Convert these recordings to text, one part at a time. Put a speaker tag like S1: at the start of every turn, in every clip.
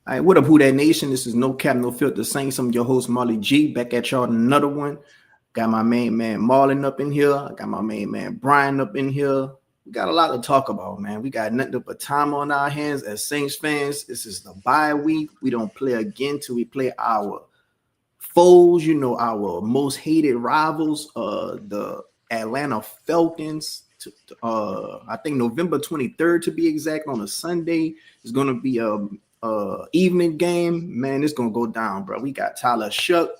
S1: All right, what up, Who That Nation? This is No Cap, No Filter Saints. I'm your host, Marley G. Back at y'all another one. Got my main man Marlon up in here. I got my main man Brian up in here. We got a lot to talk about, man. We got nothing but time on our hands as Saints fans. This is the bye week. We don't play again till we play our foes, our most hated rivals, the Atlanta Falcons. I think November 23rd to be exact, on a Sunday. It's going to be a evening game. Man, it's going to go down, bro. We got Tyler Shuck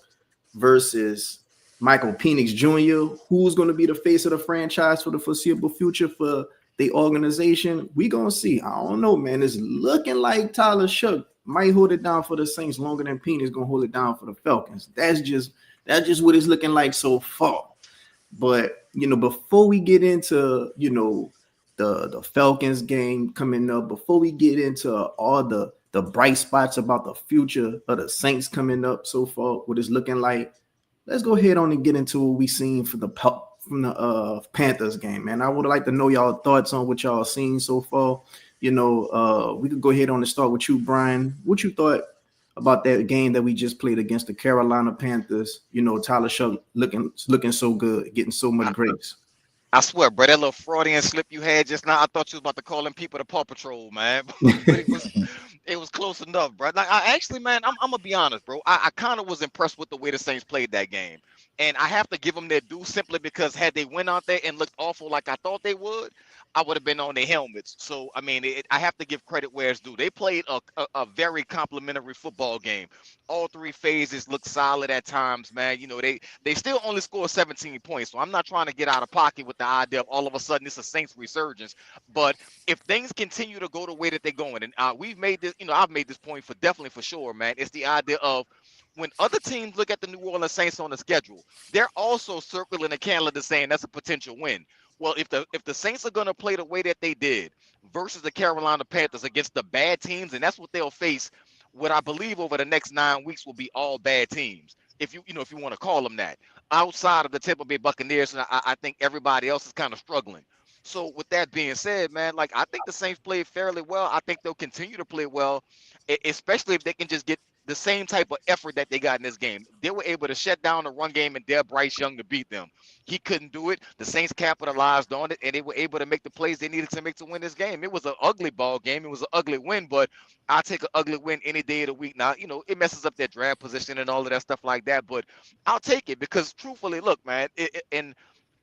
S1: versus Michael Penix Jr. Who's going to be the face of the franchise for the foreseeable future for the organization? We going to see. I don't know, man. It's looking like Tyler Shuck might hold it down for the Saints longer than Penix going to hold it down for the Falcons. That's just what it's looking like so far. But, before we get into, the Falcons game coming up, before we get into all the bright spots about the future of the Saints coming up so far, what it's looking like, let's go ahead on and get into what we seen from the Panthers game, man. I would like to know y'all thoughts on what y'all seen so far. We could go ahead on and start with you, Brian. What you thought about that game that we just played against the Carolina Panthers? Tyler Shuck looking so good, getting so much grace.
S2: I swear, bro, that little Freudian slip you had just now, I thought you was about to call them people the Paw Patrol, man. But it was close enough, bro. Like, I actually, man, I'm gonna be honest, bro. I kind of was impressed with the way the Saints played that game, and I have to give them their due simply because had they went out there and looked awful like I thought they would, I would have been on their helmets. So I mean, I have to give credit where it's due. They played a very complimentary football game. All three phases looked solid at times, man. They still only scored 17 points, so I'm not trying to get out of pocket with the idea of all of a sudden it's a Saints resurgence. But if things continue to go the way that they're going, and we've made this, I've made this point for definitely for sure, man. It's the idea of when other teams look at the New Orleans Saints on the schedule, they're also circling the calendar saying that's a potential win. Well, if the Saints are going to play the way that they did versus the Carolina Panthers against the bad teams, and that's what they'll face, what I believe over the next 9 weeks will be all bad teams. If you want to call them that, outside of the Tampa Bay Buccaneers, and I think everybody else is kind of struggling. So with that being said, man, like I think the Saints played fairly well. I think they'll continue to play well, especially if they can just get the same type of effort that they got in this game. They were able to shut down the run game and dare Bryce Young to beat them. He couldn't do it. The Saints capitalized on it, and they were able to make the plays they needed to make to win this game. It was an ugly ball game. It was an ugly win, but I take an ugly win any day of the week. Now, it messes up their draft position and all of that stuff like that, but I'll take it because truthfully, look, man, and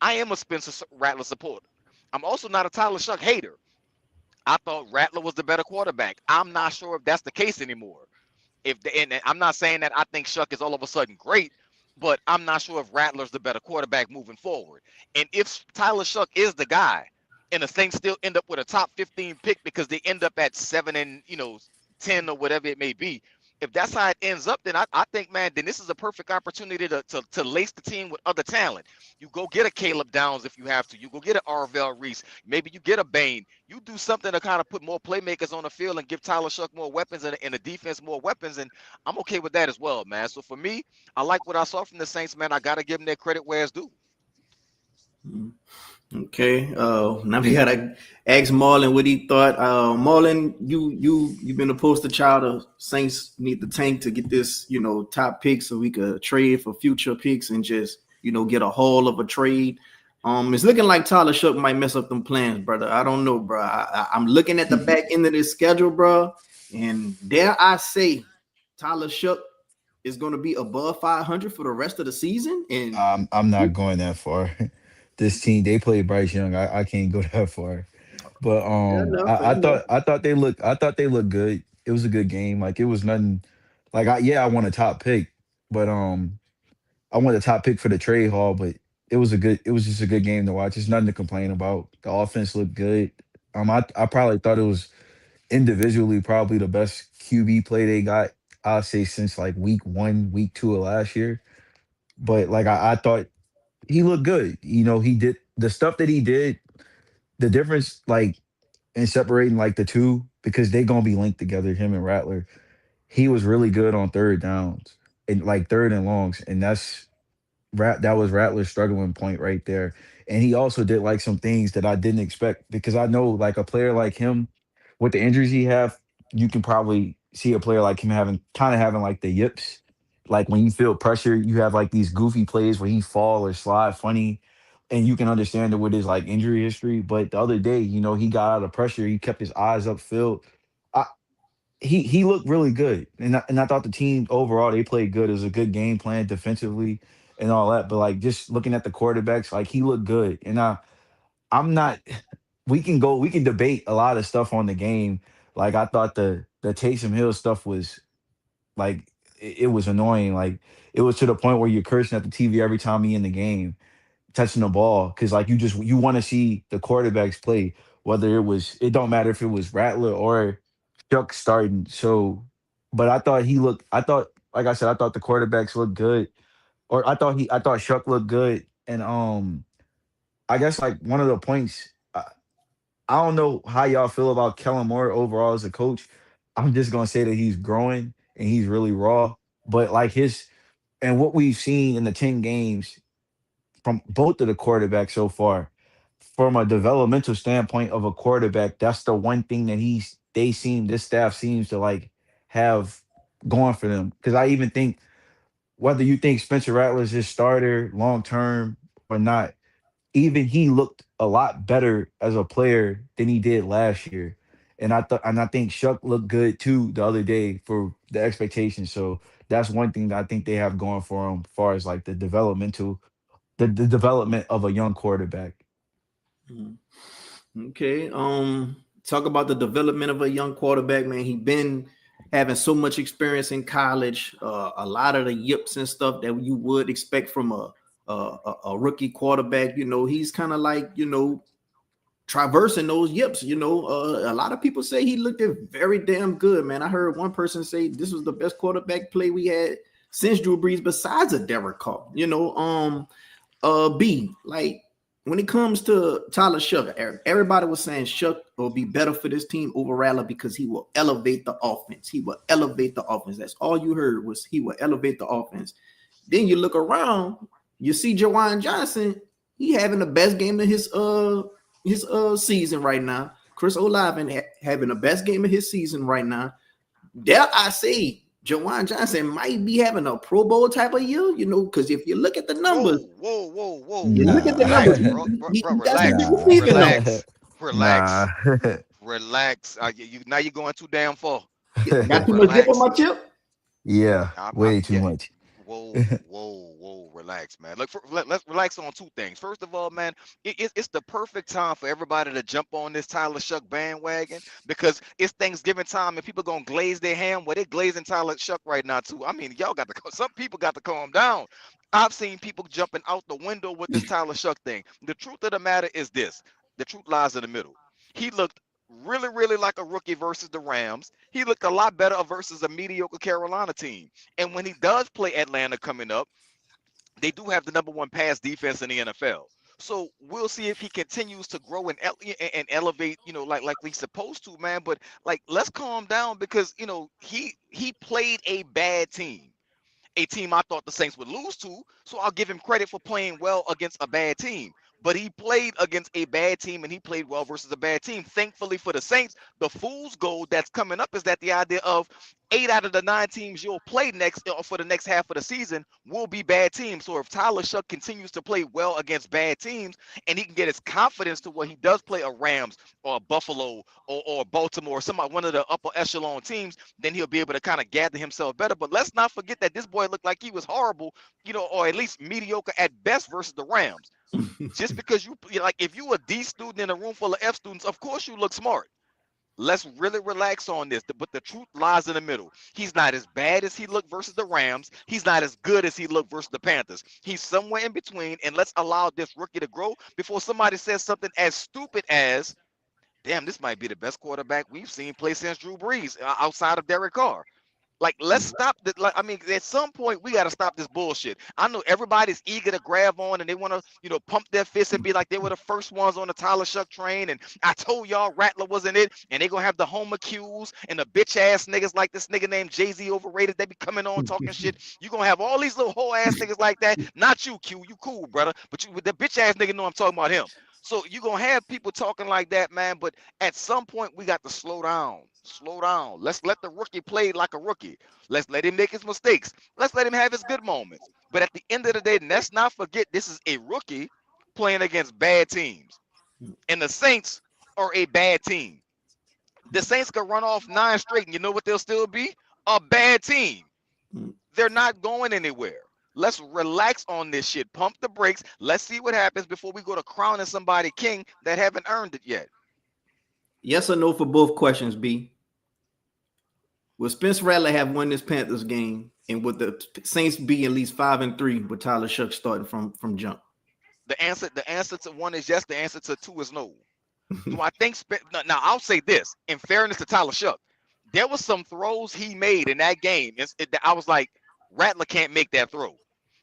S2: I am a Spencer Rattler supporter. I'm also not a Tyler Shuck hater. I thought Rattler was the better quarterback. I'm not sure if that's the case anymore. And I'm not saying that I think Shuck is all of a sudden great, but I'm not sure if Rattler's the better quarterback moving forward. And if Tyler Shuck is the guy, and the Saints still end up with a top 15 pick because they end up at 7 and 10 or whatever it may be. If that's how it ends up, then I think, man, then this is a perfect opportunity to lace the team with other talent. You go get a Caleb Downs if you have to. You go get an Arvell Reese. Maybe you get a Bain. You do something to kind of put more playmakers on the field and give Tyler Shuck more weapons and the defense more weapons. And I'm okay with that as well, man. So for me, I like what I saw from the Saints, man. I got to give them their credit where it's due.
S1: Okay. Now we gotta ask Marlon what he thought. Marlon, you've been a poster child of Saints need the tank to get this, top pick so we could trade for future picks and just, get a haul of a trade. It's looking like Tyler Shuck might mess up them plans, brother. I don't know, bro. I'm looking at the back end of this schedule, bro, and dare I say, Tyler Shuck is going to be above 500 for the rest of the season. And
S3: I'm not going that far. This team, they play Bryce Young. I can't go that far. But
S1: fair enough, fair enough.
S3: I thought they looked good. It was a good game. Like it was nothing like I want a top pick, but I want a top pick for the trade haul, but it was just a good game to watch. It's nothing to complain about. The offense looked good. I probably thought it was individually probably the best QB play they got, I'll say since like week one, week two of last year. But like I thought he looked good. He did the stuff that he did, the difference like in separating like the two, because they gonna be linked together, him and Rattler. He was really good on third downs and like third and longs. And that was Rattler's struggling point right there. And he also did like some things that I didn't expect because I know like a player like him with the injuries he have, you can probably see a player like him having like the yips. Like when you feel pressure, you have like these goofy plays where he fall or slide funny, and you can understand it with his like injury history. But the other day, he got out of pressure. He kept his eyes upfield. I, he looked really good, and I thought the team overall they played good. It was a good game plan defensively and all that. But like just looking at the quarterbacks, like he looked good, and I'm not. We can debate a lot of stuff on the game. Like I thought the Taysom Hill stuff was like it was annoying. Like it was to the point where you're cursing at the TV every time he in the game touching the ball because like you want to see the quarterbacks play. Whether it don't matter if it was Rattler or Chuck starting. So, but I thought he looked. I thought like I said, I thought the quarterbacks looked good. Or I thought Shuck looked good, and I guess like one of the points. I don't know how y'all feel about Kellen Moore overall as a coach. I'm just gonna say that he's growing and he's really raw. But like what we've seen in the 10 games from both of the quarterbacks so far, from a developmental standpoint of a quarterback, that's the one thing that this staff seems to like have going for them. Because I even think whether you think Spencer Rattler is his starter long term or not, even he looked a lot better as a player than he did last year. And I think Shuck looked good too the other day for the expectations. So that's one thing that I think they have going for them as far as like the development of a young quarterback.
S1: Mhm. Okay. Talk about the development of a young quarterback, man. He been having so much experience in college. A lot of the yips and stuff that you would expect from a rookie quarterback. He's kind of like traversing those yips. A lot of people say he looked very damn good, man. I heard one person say this was the best quarterback play we had since Drew Brees, besides a Derek Carr. B, like when it comes to Tyler Shuck, everybody was saying Shuck will be better for this team over Rattler because he will elevate the offense. He will elevate the offense. That's all you heard was he will elevate the offense. Then you look around, you see Jawan Johnson. He having the best game of his season right now. Chris Olave having the best game of his season right now. Dare I say, Jawan Johnson might be having a Pro Bowl type of year, because if you look at the numbers, you look at the
S2: Relax,
S1: numbers,
S3: Nah,
S2: bro, bro,
S1: he
S2: bro,
S1: got some
S2: relax,
S1: good receiving numbers.
S2: relax,
S3: nah.
S2: relax, relax. Now you're going too damn far.
S1: Got too much dip on
S2: Relax.
S1: my chip.
S3: Yeah, way too
S2: Yeah.
S3: much.
S2: Whoa, relax, man. Look, let's relax on two things. First of all, man, it's the perfect time for everybody to jump on this Tyler Shuck bandwagon because it's Thanksgiving time and people gonna glaze their ham. Well, they're glazing Tyler Shuck right now too. I mean, some people got to calm down. I've seen people jumping out the window with this Tyler Shuck thing. The truth of the matter is this: the truth lies in the middle. He looked really, really like a rookie versus the Rams. He looked a lot better versus a mediocre Carolina team. And when he does play Atlanta coming up, they do have the number one pass defense in the NFL. So we'll see if he continues to grow and elevate, like he's supposed to, man. But like, let's calm down because he played a team I thought the Saints would lose to. So I'll give him credit for playing well against a bad team. But he played against a bad team and he played well versus a bad team. Thankfully for the Saints, the fool's gold that's coming up is that the idea of 8 out of the 9 teams you'll play next for the next half of the season will be bad teams. So if Tyler Shuck continues to play well against bad teams and he can get his confidence to where he does play a Rams or a Buffalo or Baltimore, one of the upper echelon teams, then he'll be able to kind of gather himself better. But let's not forget that this boy looked like he was horrible, or at least mediocre at best versus the Rams. Just because like, if you a D student in a room full of F students, of course you look smart. Let's really relax on this. But the truth lies in the middle. He's not as bad as he looked versus the Rams. He's not as good as he looked versus the Panthers. He's somewhere in between. And let's allow this rookie to grow before somebody says something as stupid as, damn, this might be the best quarterback we've seen play since Drew Brees outside of Derek Carr. Like, let's stop that. Like, I mean, at some point, we got to stop this bullshit. I know everybody's eager to grab on and they want to, pump their fists and be like they were the first ones on the Tyler Shuck train. And I told y'all Rattler wasn't it. And they going to have the homer cues and the bitch ass niggas like this nigga named Jay-Z overrated. They be coming on talking shit. You going to have all these little whole ass niggas like that. Not you, Q. You cool, brother. But the bitch ass nigga know I'm talking about him. So you're gonna have people talking like that, man. But at some point, we got to slow down. Slow down. Let's let the rookie play like a rookie. Let's let him make his mistakes. Let's let him have his good moments. But at the end of the day, let's not forget this is a rookie playing against bad teams. And the Saints are a bad team. The Saints could run off 9 straight, and you know what they'll still be? A bad team. They're not going anywhere. Let's relax on this shit. Pump the brakes. Let's see what happens before we go to crowning somebody king that haven't earned it yet.
S1: Yes or no for both questions, B? Will Spencer Rattler have won this Panthers game, and would the Saints be at least 5-3 with Tyler Shough starting from jump?
S2: The answer to one is yes. The answer to 2 is no. Do I think? Now I'll say this. In fairness to Tyler Shough, there was some throws he made in that game. I was like, Rattler can't make that throw.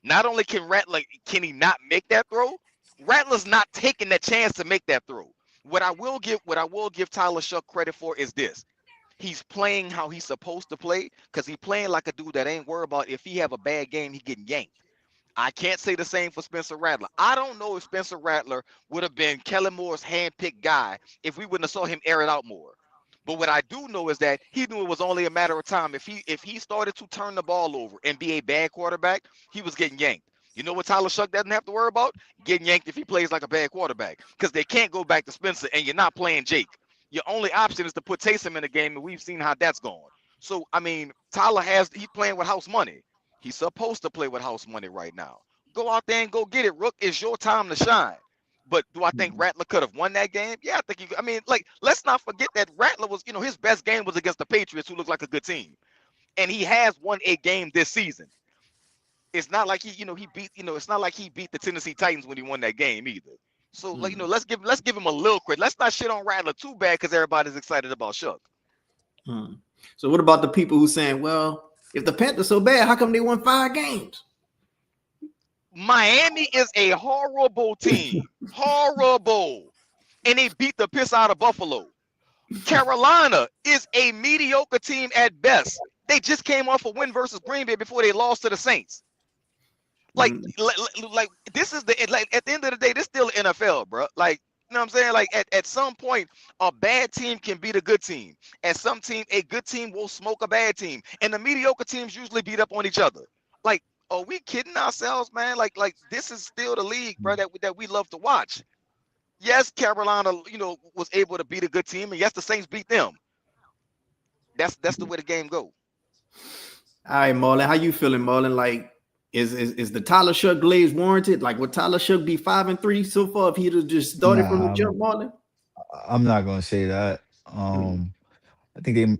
S2: Not only can he not make that throw, Rattler's not taking that chance to make that throw. What I will give Tyler Shough credit for is this. He's playing how he's supposed to play, because he's playing like a dude that ain't worried about if he have a bad game, he getting yanked. I can't say the same for Spencer Rattler. I don't know if Spencer Rattler would have been Kellen Moore's handpicked guy if we wouldn't have saw him air it out more. But what I do know is that he knew it was only a matter of time. If he started to turn the ball over and be a bad quarterback, he was getting yanked. You know what Tyler Shough doesn't have to worry about? Getting yanked if he plays like a bad quarterback, because they can't go back to Spencer, and you're not playing Jake. Your only option is to put Taysom in the game, and we've seen how that's going. So, I mean, he's playing with house money. He's supposed to play with house money right now. Go out there and go get it, Rook. It's your time to shine. But do I think Rattler could have won that game? Yeah, I think let's not forget that Rattler was, his best game was against the Patriots, who look like a good team. And he has won a game this season. It's not like it's not like he beat the Tennessee Titans when he won that game either. So, let's give him a little credit. Let's not shit on Rattler too bad, because everybody's excited about Shough.
S1: So what about the people who saying, well, if the Panthers so bad, how come they won 5 games?
S2: Miami is a horrible team. Horrible. And they beat the piss out of Buffalo. Carolina is a mediocre team at best. They just came off a win versus Green Bay before they lost to the Saints. Like this is at the end of the day, this is still NFL, bro. Like, you know what I'm saying? Like at some point, a bad team can beat a good team. At some team, a good team will smoke a bad team. And the mediocre teams usually beat up on each other. Like, are we kidding ourselves, man? Like this is still the league, bro, that we love to watch. Yes, Carolina, was able to beat a good team, and yes, the Saints beat them. That's the way the game go.
S1: All right, Marlon, how you feeling, Marlon? Like, is the Tyler Shough glaze warranted? Like, would Tyler Shough be 5-3 so far if he'd have just started from the jump, Marlon?
S3: I'm not gonna say that. I think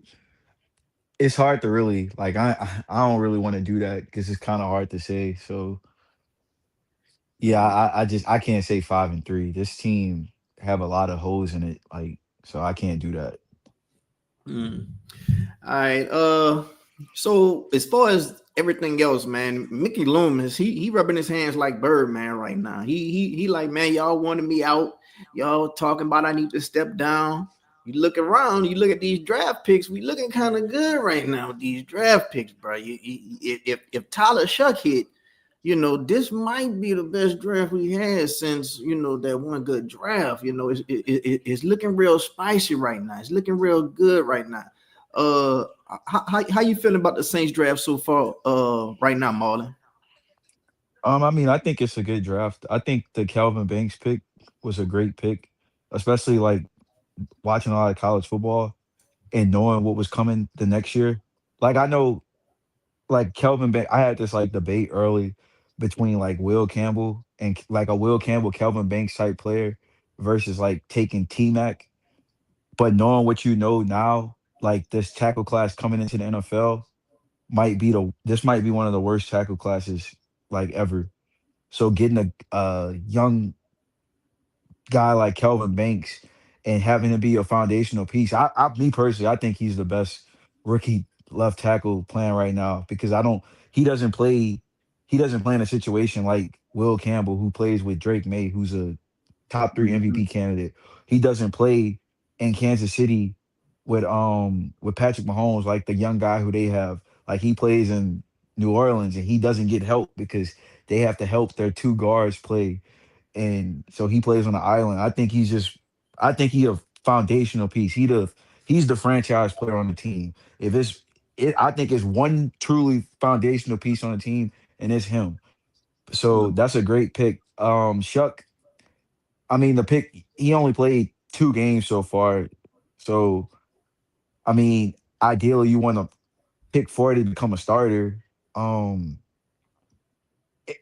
S3: it's hard to really I don't really want to do that, because it's kind of hard to say. So yeah, I can't say 5-3. This team have a lot of holes in it, so I can't do that.
S1: All right. So as far as everything else, man, Mickey Loomis, he rubbing his hands like Birdman right now. He like, man, y'all wanted me out. Y'all talking about I need to step down. You look around, you look at these draft picks. We looking kind of good right now with these draft picks, bro. If Tyler Shough hit, this might be the best draft we had since that one good draft. It's looking real spicy right now. It's looking real good right now. How you feeling about the Saints draft so far? Right now, Marlon.
S3: I think it's a good draft. I think the Calvin Banks pick was a great pick, especially watching a lot of college football and knowing what was coming the next year. I know, Calvin Banks, I had this debate early between Will Campbell and a Will Campbell, Calvin Banks type player versus taking T-Mac. But knowing what you know now, this tackle class coming into the NFL might be one of the worst tackle classes ever. So getting a young guy like Calvin Banks and having him be a foundational piece, me personally, I think he's the best rookie left tackle playing right now, because he doesn't play in a situation like Will Campbell, who plays with Drake May, who's a top 3 MVP candidate. He doesn't play in Kansas City with Patrick Mahomes, like the young guy who they have. He plays in New Orleans, and he doesn't get help because they have to help their 2 guards play and so he plays on the island. I think he a foundational piece. He's the franchise player on the team. If I think it's one truly foundational piece on the team, and it's him. So
S1: Mm.
S3: that's a great pick. Shuck, I mean, the pick, he only played 2 games so far. So, I mean, ideally, you want to pick 40 to become a starter. Um,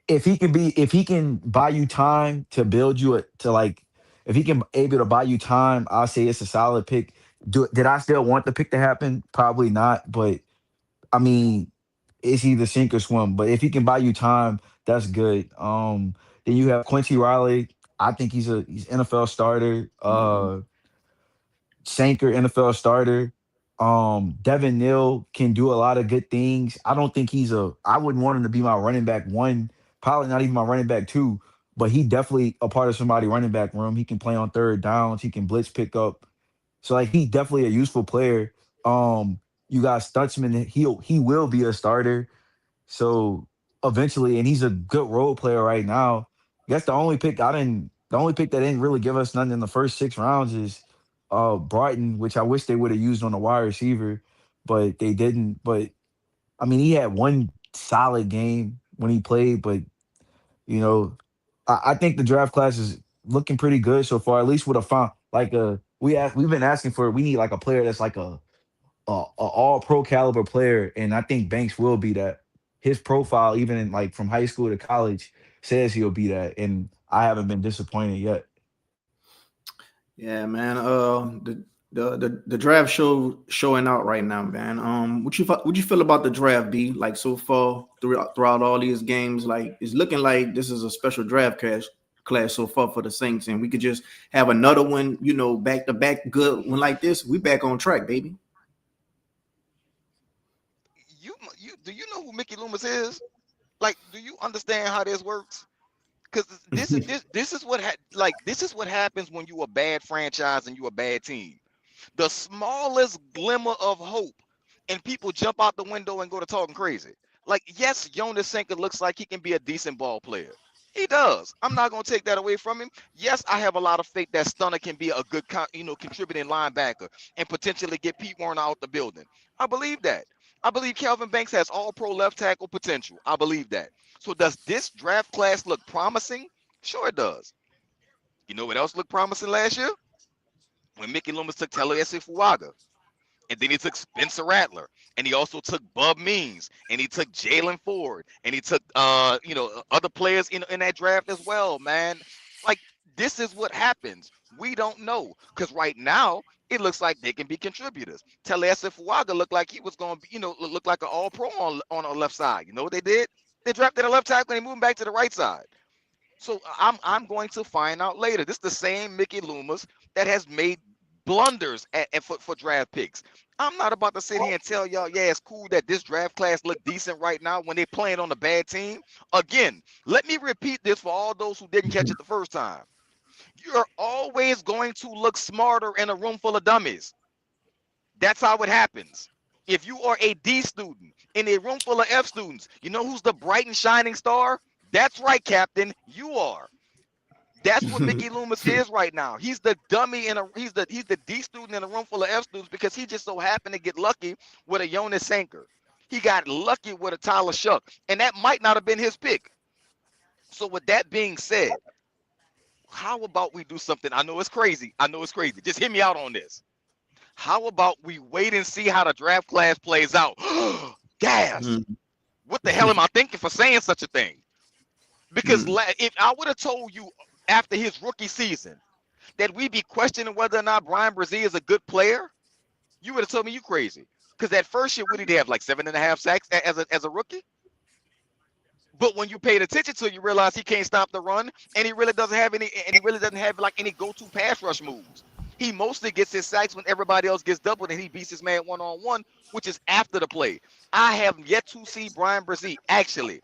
S3: if he can buy you time to build you to like, if he can able to buy you time, I'll say it's a solid pick. Did I still want the pick to happen? Probably not. But I mean, it's either sink or swim. But if he can buy you time, that's good. Then you have Quincy Riley. I think he's NFL starter.
S1: Mhm.
S3: Sanker, NFL starter. Devin Neal can do a lot of good things. I don't think I wouldn't want him to be my running back one, probably not even my running back two, but he definitely a part of somebody running back room. He can play on third downs. He can blitz pick up. So like he's definitely a useful player. You got Stutzman. He will be a starter. So eventually, and he's a good role player right now. I guess the only pick that didn't really give us nothing in the first 6 rounds is Brighton, which I wish they would have used on a wide receiver, but they didn't. But I mean, he had one solid game when he played, but you know, I think the draft class is looking pretty good so far, at least with a like we've been asking for we need like a player that's like a all pro caliber player, and I think Banks will be that. His profile, even in like from high school to college, says he'll be that, and I haven't been disappointed yet.
S1: Yeah, man. The draft showing out right now, man. What you feel about the draft, B? Like so far throughout all these games, like it's looking like this is a special draft class so far for the Saints, and we could just have another one, back to back good one like this. We back on track, baby.
S2: You do you know who Mickey Loomis is? Like, do you understand how this works? Because this is what happens when you a bad franchise and you a bad team. The smallest glimmer of hope, and people jump out the window and go to talking crazy. Like, yes, Jonas Senka looks like he can be a decent ball player. He does. I'm not going to take that away from him. Yes, I have a lot of faith that Stunner can be a good, contributing linebacker and potentially get Pete Warner out the building. I believe that. I believe Kelvin Banks has all pro left tackle potential. I believe that. So does this draft class look promising? Sure it does. You know what else looked promising last year? When Mickey Loomis took Talanoa Fuaga. And then he took Spencer Rattler, and he also took Bub Means, and he took Jalen Ford, and he took other players in that draft as well, man. Like, this is what happens. We don't know, because right now it looks like they can be contributors. Talanoa Fuaga looked like he was going to be, look like an all-pro on the left side. You know what they did? They drafted a left tackle and they moved him back to the right side. So I'm going to find out later. This is the same Mickey Loomis that has made blunders for draft picks. I'm not about to sit here and tell y'all, yeah, it's cool that this draft class look decent right now when they playing on a bad team. Again, let me repeat this for all those who didn't catch it the first time. You're always going to look smarter in a room full of dummies. That's how it happens. If you are a D student in a room full of F students, you know who's the bright and shining star? That's right, Captain. You are. That's what Mickey Loomis is right now. He's the dummy he's the D student in a room full of F students because he just so happened to get lucky with a Jonas Sanker. He got lucky with a Tyler Shuck, and that might not have been his pick. So with that being said, how about we do something? I know it's crazy. Just hear me out on this. How about we wait and see how the draft class plays out? Gas.
S1: Mhm.
S2: What the hell am I thinking for saying such a thing? Because
S1: Mm.
S2: if I would have told you after his rookie season that we'd be questioning whether or not Bryan Bresee is a good player, you would have told me you crazy. Because that first year, what did he have? Like 7.5 sacks as a rookie? But when you paid attention to it, you realize he can't stop the run, and he really doesn't have like any go-to pass rush moves. He mostly gets his sacks when everybody else gets doubled and he beats his man one-on-one, which is after the play. I have yet to see Bryan Bresee actually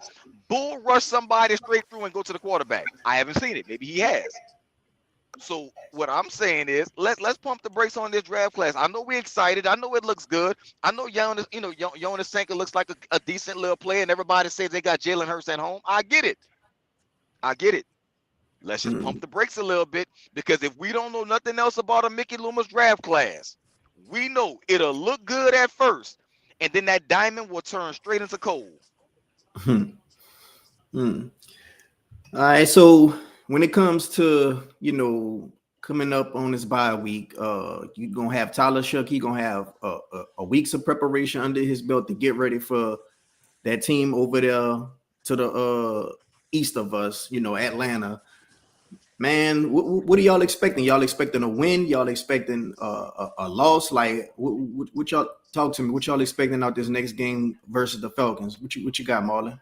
S2: bull rush somebody straight through and go to the quarterback. I haven't seen it. Maybe he has. So what I'm saying is let's pump the brakes on this draft class. I know we're excited. I know it looks good. I know Jonas Sanka looks like a decent little player, and everybody says they got Jalen Hurts at home. I get it. Let's just pump the brakes a little bit, because if we don't know nothing else about a Mickey Loomis draft class, we know it'll look good at first, and then that diamond will turn straight into coal.
S1: All right, so when it comes to coming up on this bye week, you're gonna have Tyler Shuck. He gonna have a weeks of preparation under his belt to get ready for that team over there to the east of us, Atlanta. Man, what are y'all expecting? Y'all expecting a win? Y'all expecting a loss? Like, what y'all talk to me? What y'all expecting out this next game versus the Falcons? What you got, Marlon?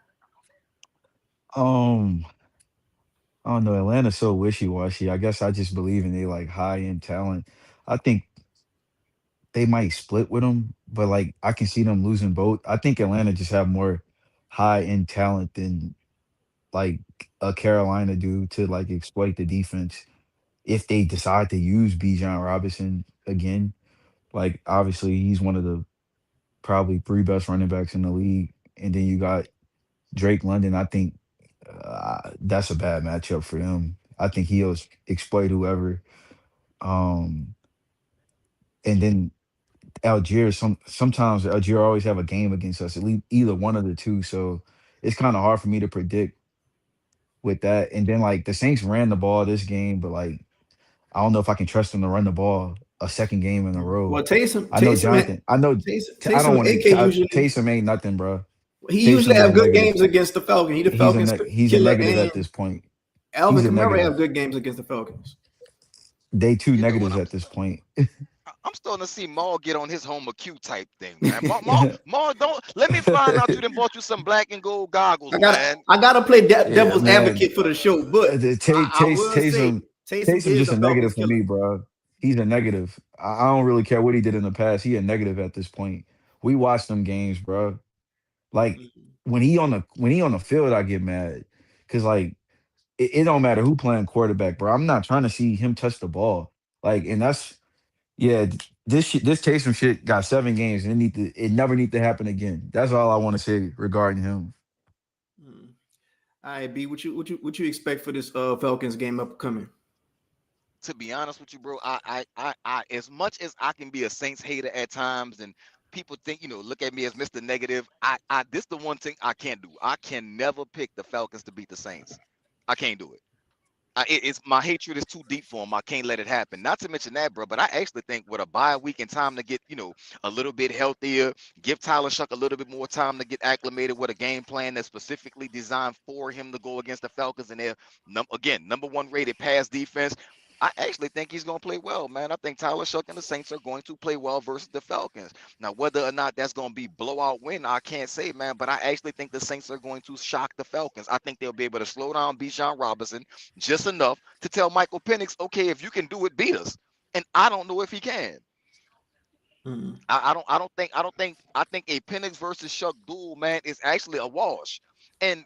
S3: Um, I don't know. Atlanta's so wishy washy. I guess I just believe in they like high end talent. I think they might split with them, but like I can see them losing both. I think Atlanta just have more high end talent than like a Carolina do to like exploit the defense if they decide to use Bijan Robinson again. Like obviously he's one of the probably three best running backs in the league, and then you got Drake London. I think that's a bad matchup for him. I think he'll exploit whoever. Um, and then Algier, sometimes Algier always have a game against us, at least either one of the two. So it's kind of hard for me to predict with that. And then like the Saints ran the ball this game, but like I don't know if I can trust them to run the ball a second game in a row.
S1: Well, Taysom,
S3: I know
S1: Taysom,
S3: Jonathan. I know I don't
S1: Taysom,
S3: want
S1: AK
S3: to.
S1: usually
S3: Taysom ain't nothing, bro.
S1: he usually
S3: Taysom is a
S1: have good
S3: negative.
S1: games against the Falcons. He the Falcons
S3: He's a
S1: killer,
S3: negative
S1: and
S3: at this point.
S1: Alvin
S3: He's a
S1: Kamara
S3: negative.
S1: have good games against the Falcons.
S3: They two
S2: You know what?
S3: negatives at this point.
S2: I'm starting to see Maul get on his Homer Q type thing, man. Maul, don't let me find out you done bought you some black and gold goggles, man.
S1: I gotta play
S3: Yeah,
S1: devil's
S3: man.
S1: advocate for the show, but I will say Taysom
S3: Taysom
S1: is
S3: just
S1: a
S3: a
S1: Falcons
S3: negative for
S1: killer.
S3: me, bro. He's a negative. I don't really care what he did in the past. He a negative at this point. We watch them games, bro. Like when he on the field, I get mad because like it don't matter who playing quarterback, bro. I'm not trying to see him touch the ball. Like, and that's yeah. This Taysom shit got 7 games, and it never need to happen again. That's all I want to say regarding him.
S1: Mm. All right, B, what you expect for this Falcons game upcoming?
S2: To be honest with you, bro, I, as much as I can be a Saints hater at times, and people think, look at me as Mr. Negative. This the one thing I can't do. I can never pick the Falcons to beat the Saints. I can't do it. It's my hatred is too deep for him. I can't let it happen. Not to mention that, bro. But I actually think with a bye week and time to get, a little bit healthier, give Tyler Shuck a little bit more time to get acclimated with a game plan that's specifically designed for him to go against the Falcons and their number one rated pass defense. I actually think he's going to play well, man. I think Tyler Shuck and the Saints are going to play well versus the Falcons. Now, whether or not that's going to be blowout win, I can't say, man. But I actually think the Saints are going to shock the Falcons. I think they'll be able to slow down Bijan Robinson just enough to tell Michael Penix, okay, if you can do it, beat us. And I don't know if he can.
S1: Mm.
S2: I think a Penix versus Shuck duel, man, is actually a wash. And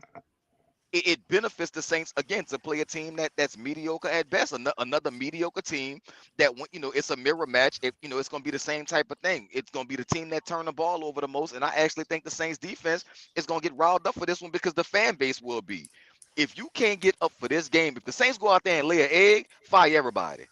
S2: it benefits the Saints again to play a team that's mediocre at best, another mediocre team that it's a mirror match. It's going to be the same type of thing. It's going to be the team that turn the ball over the most, and I actually think the Saints defense is going to get riled up for this one because the fan base will be. If you can't get up for this game, if the Saints go out there and lay an egg, fire everybody.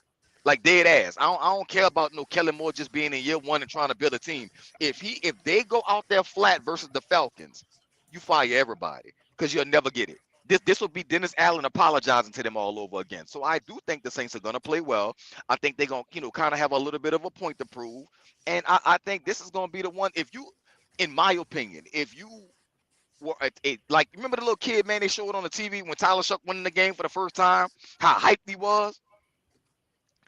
S2: Like dead ass. I don't care about no Kellen Moore just being in year one and trying to build a team. If they go out there flat versus the Falcons, you fire everybody because you'll never get it. This will be Dennis Allen apologizing to them all over again. So I do think the Saints are going to play well. I think they're going to, kind of have a little bit of a point to prove. And I think this is going to be the one, in my opinion, if you were like, remember the little kid, man, they showed on the TV when Tyler Shuck won the game for the first time, how hyped he was?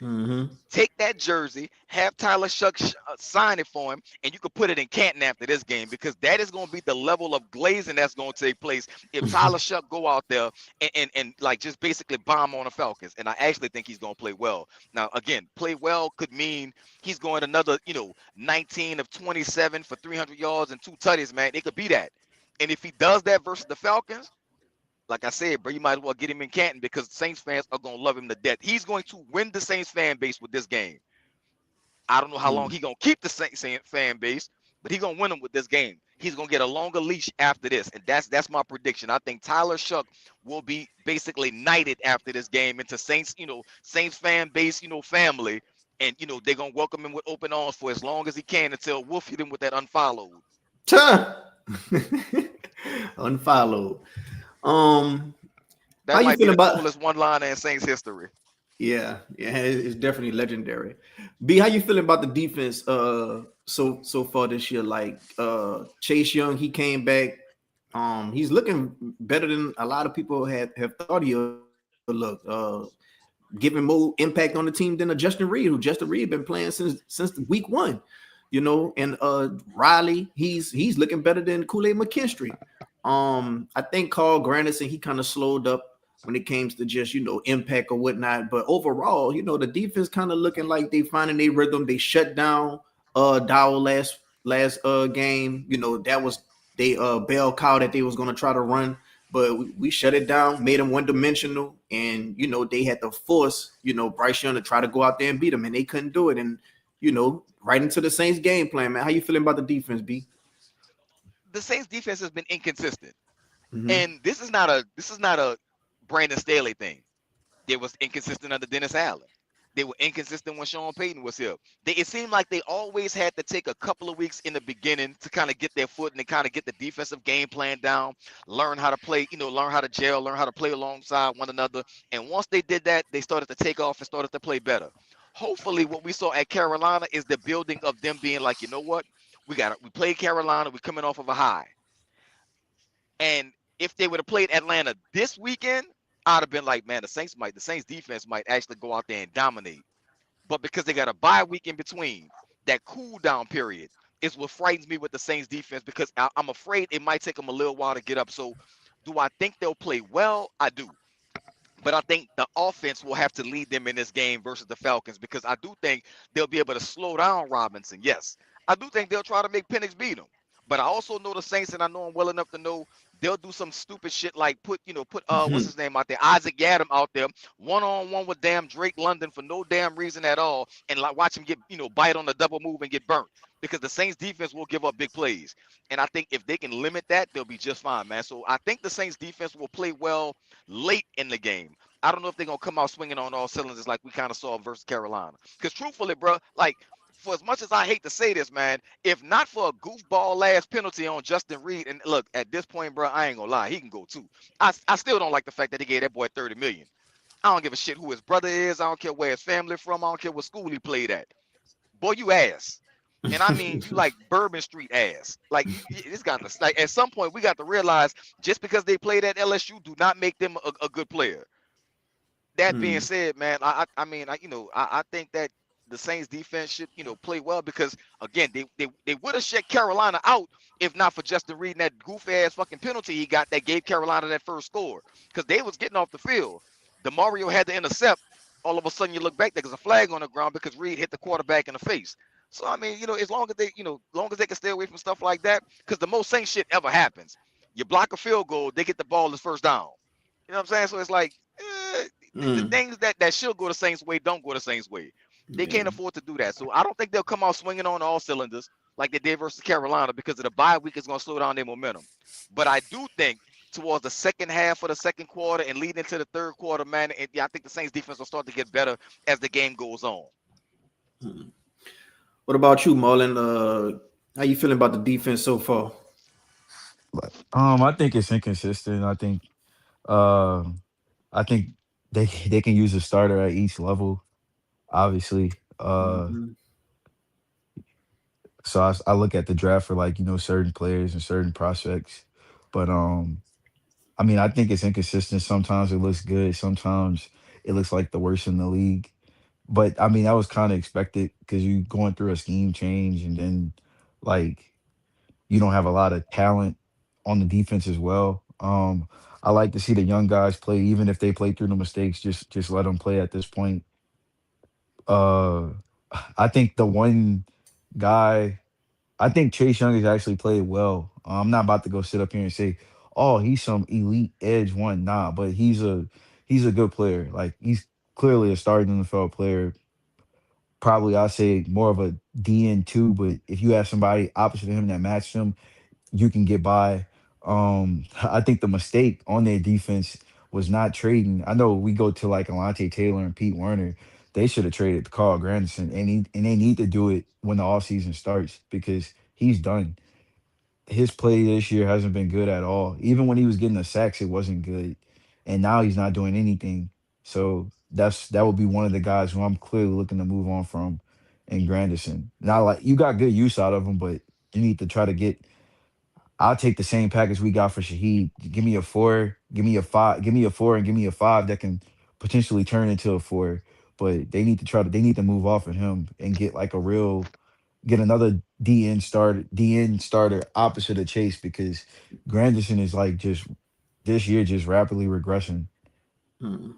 S1: Mm-hmm.
S2: Take that jersey, have Tyler Shuck sign it for him, and you could put it in Canton after this game because that is going to be the level of glazing that's going to take place if Tyler Shuck go out there and like just basically bomb on the Falcons. And I actually think he's going to play well. Now, again, play well could mean he's going another, 19 of 27 for 300 yards and 2 tutties, man. It could be that. And if he does that versus the Falcons, like I said, bro, you might as well get him in Canton because Saints fans are going to love him to death. He's going to win the Saints fan base with this game. I don't know how long he's going to keep the Saints fan base, but he's going to win them with this game. He's gonna get a longer leash after this, and that's my prediction. I think Tyler Shuck will be basically knighted after this game into Saints, Saints fan base, family, and they're gonna welcome him with open arms for as long as he can until Wolf hit him with that unfollowed.
S1: Tuh. Unfollowed. How
S2: That
S1: you
S2: might be
S1: feeling
S2: the
S1: about?
S2: coolest one liner in Saints history.
S1: Yeah, yeah, it's definitely legendary. B, how you feeling about the defense? So far this year, like Chase Young, he came back. He's looking better than a lot of people have thought he'll look. Giving more impact on the team than a Justin Reed, who Justin Reed been playing since week one. And Riley, he's looking better than Kool-Aid McKinstry. I think Carl Granderson, he kind of slowed up when it comes to just impact or whatnot. But overall, the defense kind of looking like they finding their rhythm. They shut down Dowell last game. That was they bell cow that they was gonna try to run, but we shut it down, made them one dimensional, and they had to force Bryce Young to try to go out there and beat them, and they couldn't do it. And right into the Saints game plan, man. How you feeling about the defense, B?
S2: The Saints defense has been inconsistent,
S1: Mm-hmm.
S2: and this is not a Brandon Staley thing. They was inconsistent under Dennis Allen. They were inconsistent when Sean Payton was here. It seemed like they always had to take a couple of weeks in the beginning to kind of get their foot and kind of get the defensive game plan down, learn how to play, learn how to gel, learn how to play alongside one another. And once they did that, they started to take off and started to play better. Hopefully, what we saw at Carolina is the building of them being like, you know what, we played Carolina, we're coming off of a high. And if they would have played Atlanta this weekend, I'd have been like, man, the Saints defense might actually go out there and dominate. But because they got a bye week in between, that cool down period is what frightens me with the Saints defense because I'm afraid it might take them a little while to get up. So, do I think they'll play well? I do. But I think the offense will have to lead them in this game versus the Falcons because I do think they'll be able to slow down Robinson. Yes, I do think they'll try to make Penix beat them. But I also know the Saints, and I know them well enough to know they'll do some stupid shit like put what's his name out there, Isaac Yadam out there, 1-on-1 with damn Drake London for no damn reason at all, and like watch him get bite on the double move and get burnt because the Saints defense will give up big plays. And I think if they can limit that, they'll be just fine, man. So I think the Saints defense will play well late in the game. I don't know if they're gonna come out swinging on all cylinders like we kind of saw versus Carolina. Because truthfully, bro, like for as much as I hate to say this, man, if not for a goofball last penalty on Justin Reed, and look at this point, bro, I ain't gonna lie, he can go too. I still don't like the fact that he gave that boy 30 million. I don't give a shit who his brother is. I don't care where his family from. I don't care what school he played at. Boy, you ass. And I mean, you like Bourbon Street ass. Like it's got to like at some point we got to realize just because they played at LSU do not make them a good player. That being said, man, I mean, I think that the Saints defense should, play well because again, they would have shut Carolina out if not for Justin Reed and that goofy ass fucking penalty he got that gave Carolina that first score because they was getting off the field. DeMario had to intercept. All of a sudden, you look back, there's a flag on the ground because Reed hit the quarterback in the face. So I mean, as long as they, long as they can stay away from stuff like that, because the most Saints shit ever happens. You block a field goal, they get the ball as first down. You know what I'm saying? So it's like the things that should go the Saints' way don't go the Saints' way. They can't afford to do that. So I don't think they'll come out swinging on all cylinders like they did versus Carolina because of the bye week is going to slow down their momentum. But I do think towards the second half of the second quarter and leading into the third quarter, man, I think the Saints defense will start to get better as the game goes on.
S1: What about you, Marlon? How you feeling about the defense so far?
S3: I think it's inconsistent. Uh, I think they can use a starter at each level, obviously.
S1: Mm-hmm.
S3: So I look at the draft for like certain players and certain prospects, but I mean I think it's inconsistent. Sometimes it looks good, sometimes it looks like the worst in the league. But I mean that was kind of expected because you going through a scheme change and then like you don't have a lot of talent on the defense as well. I like to see the young guys play, even if they play through the mistakes. Just let them play at this point. Uh, I think the one guy, I think Chase Young has actually played well. I'm not about to go sit up here and say, "Oh, he's some elite edge one." Nah, but he's a good player. Like he's clearly a starting NFL player. Probably I'd say more of a DN2, but if you have somebody opposite of him that matched him, you can get by. I think the mistake on their defense was not trading. I know we go to like Alante Taylor and Pete Werner. They should have traded Carl Granderson, and they need to do it when the offseason starts because he's done. His play this year hasn't been good at all. Even when he was getting the sacks, it wasn't good, and now he's not doing anything. So that would be one of the guys who I'm clearly looking to move on from, and Granderson. Now, like you got good use out of him, but you need to try to get. I'll take the same package we got for Shaheed. Give me a four, give me a five, give me a four, and give me a five that can potentially turn into a four. But they need to move off of him and get like a real get another DN starter opposite of Chase because Granderson is like just this year just rapidly regressing.
S1: Hmm.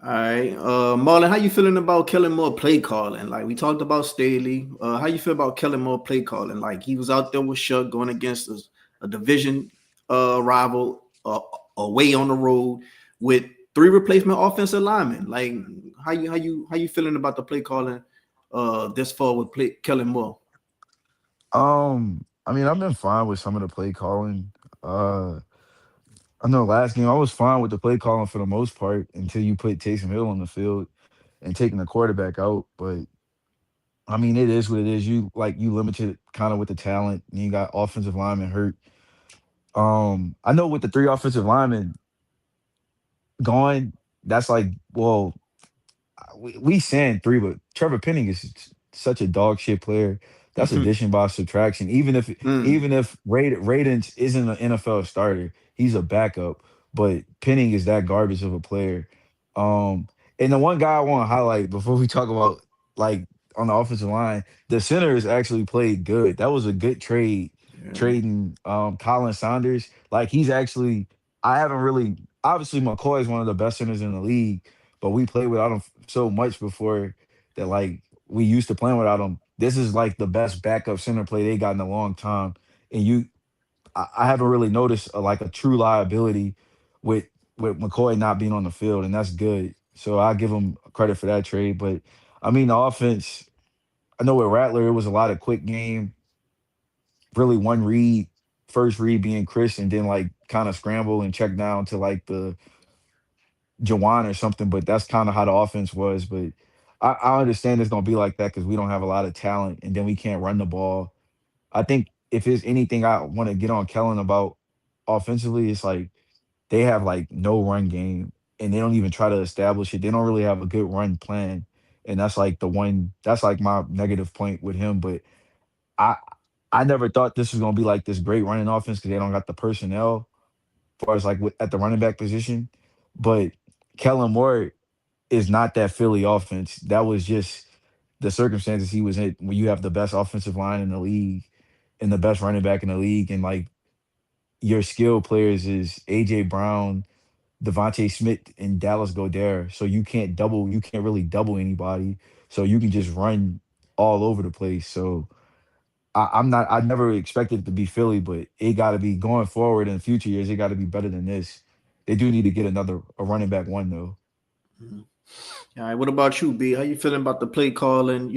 S1: All right, Marlon, how you feeling about Kellen Moore play calling? Like we talked about Staley. How you feel about Kellen Moore play calling? Like he was out there with Shuck going against a division rival away on the road with three replacement offensive linemen. Like how you feeling about the play calling this far with Kellen Moore?
S3: I mean, I've been fine with some of the play calling. I know last game I was fine with the play calling for the most part until you put Taysom Hill on the field and taking the quarterback out. But I mean, it is what it is. You limited kind of with the talent, and you got offensive linemen hurt. I know with the three offensive linemen gone, that's like, well, we saying three, but Trevor Penning is such a dog shit player. That's addition by subtraction.
S1: Mm.
S3: Even if Radens isn't an NFL starter, he's a backup. But Penning is that garbage of a player. Um, and the one guy I want to highlight before we talk about like on the offensive line, the center has actually played good. That was a good trade,
S1: Yeah.
S3: trading Colin Saunders. Like he's actually, I haven't really obviously McCoy is one of the best centers in the league, but we played without him so much before that like we used to playing without him. This is like the best backup center play they got in a long time. And I haven't really noticed like a true liability with McCoy not being on the field, and that's good. So I give him credit for that trade. But I mean the offense, I know with Rattler, it was a lot of quick game, really one read, first read being Chris, and then like kind of scramble and check down to like the Jawan or something, but that's kind of how the offense was. But I understand it's gonna be like that because we don't have a lot of talent, and then we can't run the ball. I think if there's anything I want to get on Kellen about offensively, it's like they have like no run game, and they don't even try to establish it. They don't really have a good run plan, and that's like the one that's like my negative point with him. But I I never thought this was gonna be like this great running offense because they don't got the personnel far as like at the running back position. But Kellen Moore is not that Philly offense. That was just the circumstances he was in when you have the best offensive line in the league and the best running back in the league. And like your skill players is AJ Brown, Devontae Smith, and Dallas Goddard. So you can't really double anybody. So you can just run all over the place. So I never expected it to be Philly, but it got to be going forward in future years. It got to be better than this. They do need to get a running back one though.
S1: Mhm. All right. What about you, B? How you feeling about the play calling?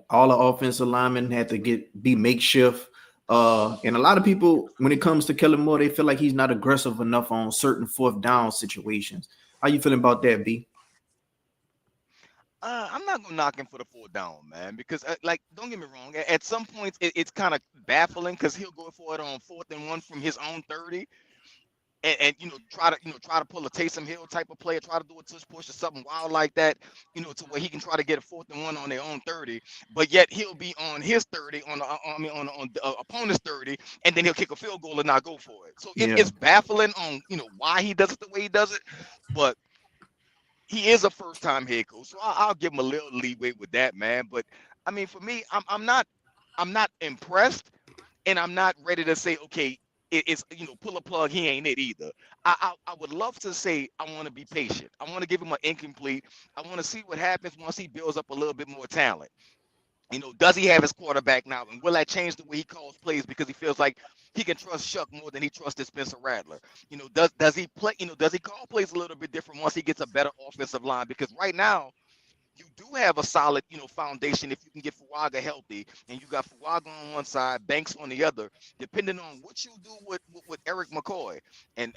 S1: All the offensive linemen had to be makeshift. And a lot of people, when it comes to Kellen Moore, they feel like he's not aggressive enough on certain fourth down situations. How you feeling about that, B?
S2: I'm not gonna knock him for the fourth down, man, because like, don't get me wrong. At some points, it's kind of baffling because he'll go for it on 4th and 1 from his own 30, and try to pull a Taysom Hill type of play, or try to do a tush push or something wild like that, to where he can try to get a 4th and 1 on their own 30, but yet he'll be on his 30 on the I mean on the opponent's 30, and then he'll kick a field goal and not go for it. So
S1: Yeah.
S2: it's baffling on why he does it the way he does it, but he is a first time head coach, so I'll give him a little leeway with that, man. But I mean, for me, I'm not impressed, and I'm not ready to say, okay, it's pull a plug. He ain't it either. I would love to say I want to be patient. I want to give him an incomplete. I want to see what happens once he builds up a little bit more talent. Does he have his quarterback now? And will that change the way he calls plays because he feels like he can trust Shuck more than he trusted Spencer Rattler? Does he play? Does he call plays a little bit different once he gets a better offensive line? Because right now, you do have a solid, foundation if you can get Fuaga healthy, and you got Fuaga on one side, Banks on the other. Depending on what you do with Eric McCoy, and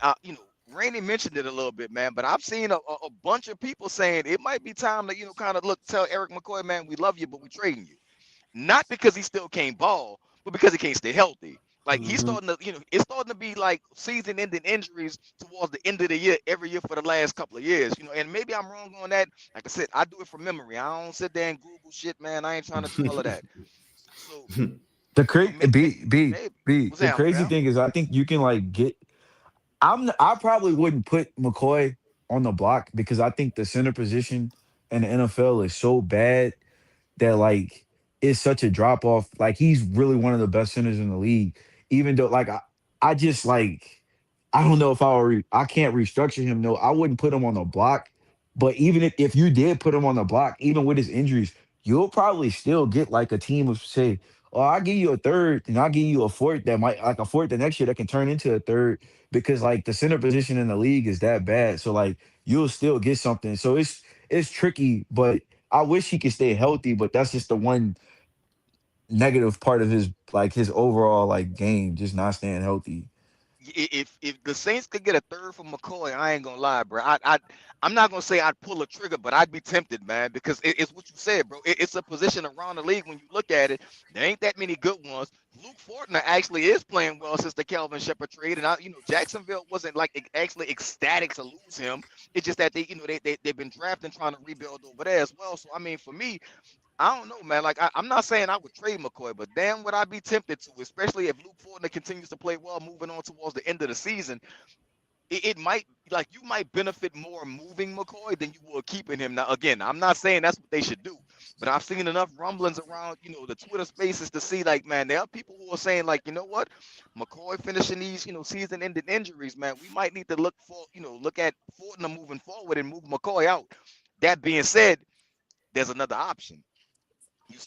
S2: Randy mentioned it a little bit, man. But I've seen a bunch of people saying it might be time to kind of tell Eric McCoy, man, we love you, but we trading you, not because he still can't ball, but because he can't stay healthy. Like he's
S1: Hmm.
S2: starting to, it's starting to be like season-ending injuries towards the end of the year every year for the last couple of years. And maybe I'm wrong on that. Like I said, I do it from memory. I don't sit there and Google shit, man. I ain't trying to do all of that. So,
S3: The crazy
S2: maybe. What's
S3: the
S2: that,
S3: crazy
S2: Odell?
S3: thing is I think you can like get I probably wouldn't put McCoy on the block because I think the center position in the NFL is so bad that like it's such a drop off. Like he's really one of the best centers in the league. Even though like I just like I don't know if I can't restructure him. No, I wouldn't put him on the block. But even if you did put him on the block, even with his injuries, you'll probably still get like a team of say, oh, I'll give you a third and I'll give you a fourth that might like a fourth the next year that can turn into a third because like the center position in the league is that bad. So like you'll still get something. So it's tricky, but I wish he could stay healthy, but that's just the one negative part of his like his overall like game, just not staying healthy.
S2: If the Saints could get a third from McCoy, I ain't gonna lie, bro. I'm not gonna say I'd pull a trigger, but I'd be tempted, man, because it's what you said, bro. It's a position around the league when you look at it. There ain't that many good ones. Luke Fortner actually is playing well since the Kelvin Shepard trade, and Jacksonville wasn't like actually ecstatic to lose him. It's just that they've been drafting trying to rebuild over there as well. So I mean, for me, I don't know, man. Like I'm not saying I would trade McCoy, but damn, would I be tempted to, especially if Luke Fortner continues to play well, moving on towards the end of the season. It might like you might benefit more moving McCoy than you will keeping him. Now, again, I'm not saying that's what they should do, but I've seen enough rumblings around, the Twitter spaces to see like, man, there are people who are saying like, you know what, McCoy finishing these, season-ending injuries, man, we might need to look at Fortner moving forward and move McCoy out. That being said, there's another option. You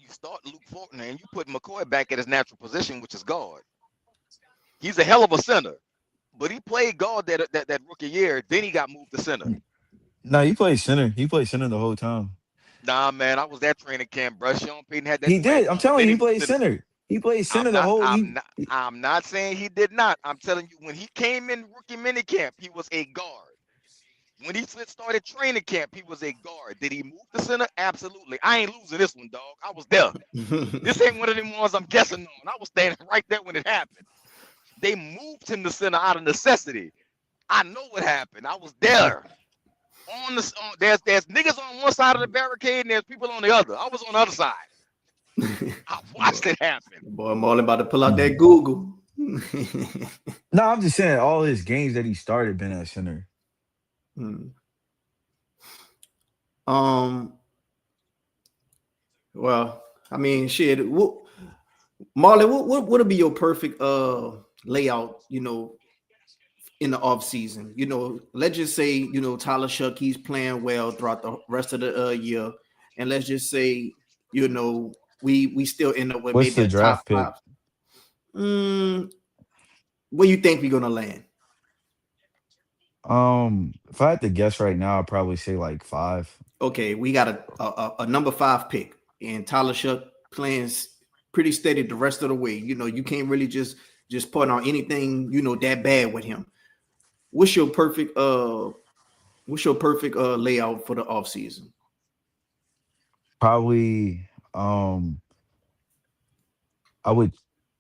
S2: start Luke Fortner and you put McCoy back at his natural position, which is guard. He's a hell of a center, but he played guard that rookie year. Then he got moved to center.
S3: No, he played center. He played center the whole time.
S2: Nah, man, I was at training camp, bro. Sean Payton had that
S3: He
S2: dude at
S3: did. I'm
S2: guard.
S3: telling
S2: Then
S3: you,
S2: he
S3: he
S2: moved
S3: played
S2: to the.
S3: center. He played center
S2: I'm
S3: the
S2: not.
S3: whole.
S2: I'm not. I'm not saying he did not. I'm telling you, when he came in rookie minicamp, he was a guard. When he started training camp, he was a guard. Did he move to center? Absolutely. I ain't losing this one, dog. I was there. This ain't one of them ones I'm guessing on. I was standing right there when it happened. They moved him to center out of necessity. I know what happened. I was there. There's niggas on one side of the barricade and there's people on the other. I was on the other side. I
S1: boy,
S2: watched it happen.
S1: boy, Marlon about to pull out that
S3: Mhm.
S1: Google.
S3: No, I'm just saying all his games that he started been at center.
S1: Hmm. um, well, I mean, shit. Marley, what would be your perfect layout? In the off season, let's just say Tyler Shuck, he's playing well throughout the rest of the year, and let's just say we still end up with
S3: What's
S1: maybe
S3: the
S1: a top
S3: draft pick?
S1: five. Mm, where you think we're gonna land?
S3: If I had to guess right now, I'd probably say like five.
S1: Okay, we got a number five pick, and Tyler Shuck playing pretty steady the rest of the way. You can't really just put on anything that bad with him. What's your perfect layout for the off season?
S3: Probably I would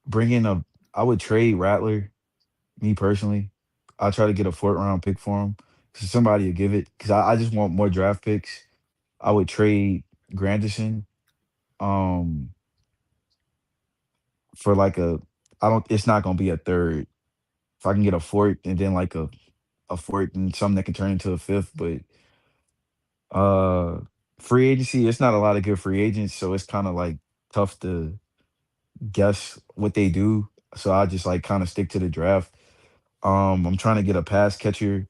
S3: bring in a I would trade Rattler, me personally. I'll try to get a fourth round pick for him. Cause somebody would give it. Cause I just want more draft picks. I would trade Granderson um for like a I don't it's not gonna be a third. If I can get a fourth and then like a fourth and something that can turn into a fifth, but uh free agency, it's not a lot of good free agents, so it's kind of like tough to guess what they do. So I just like kind of stick to the draft. I'm trying to get a pass catcher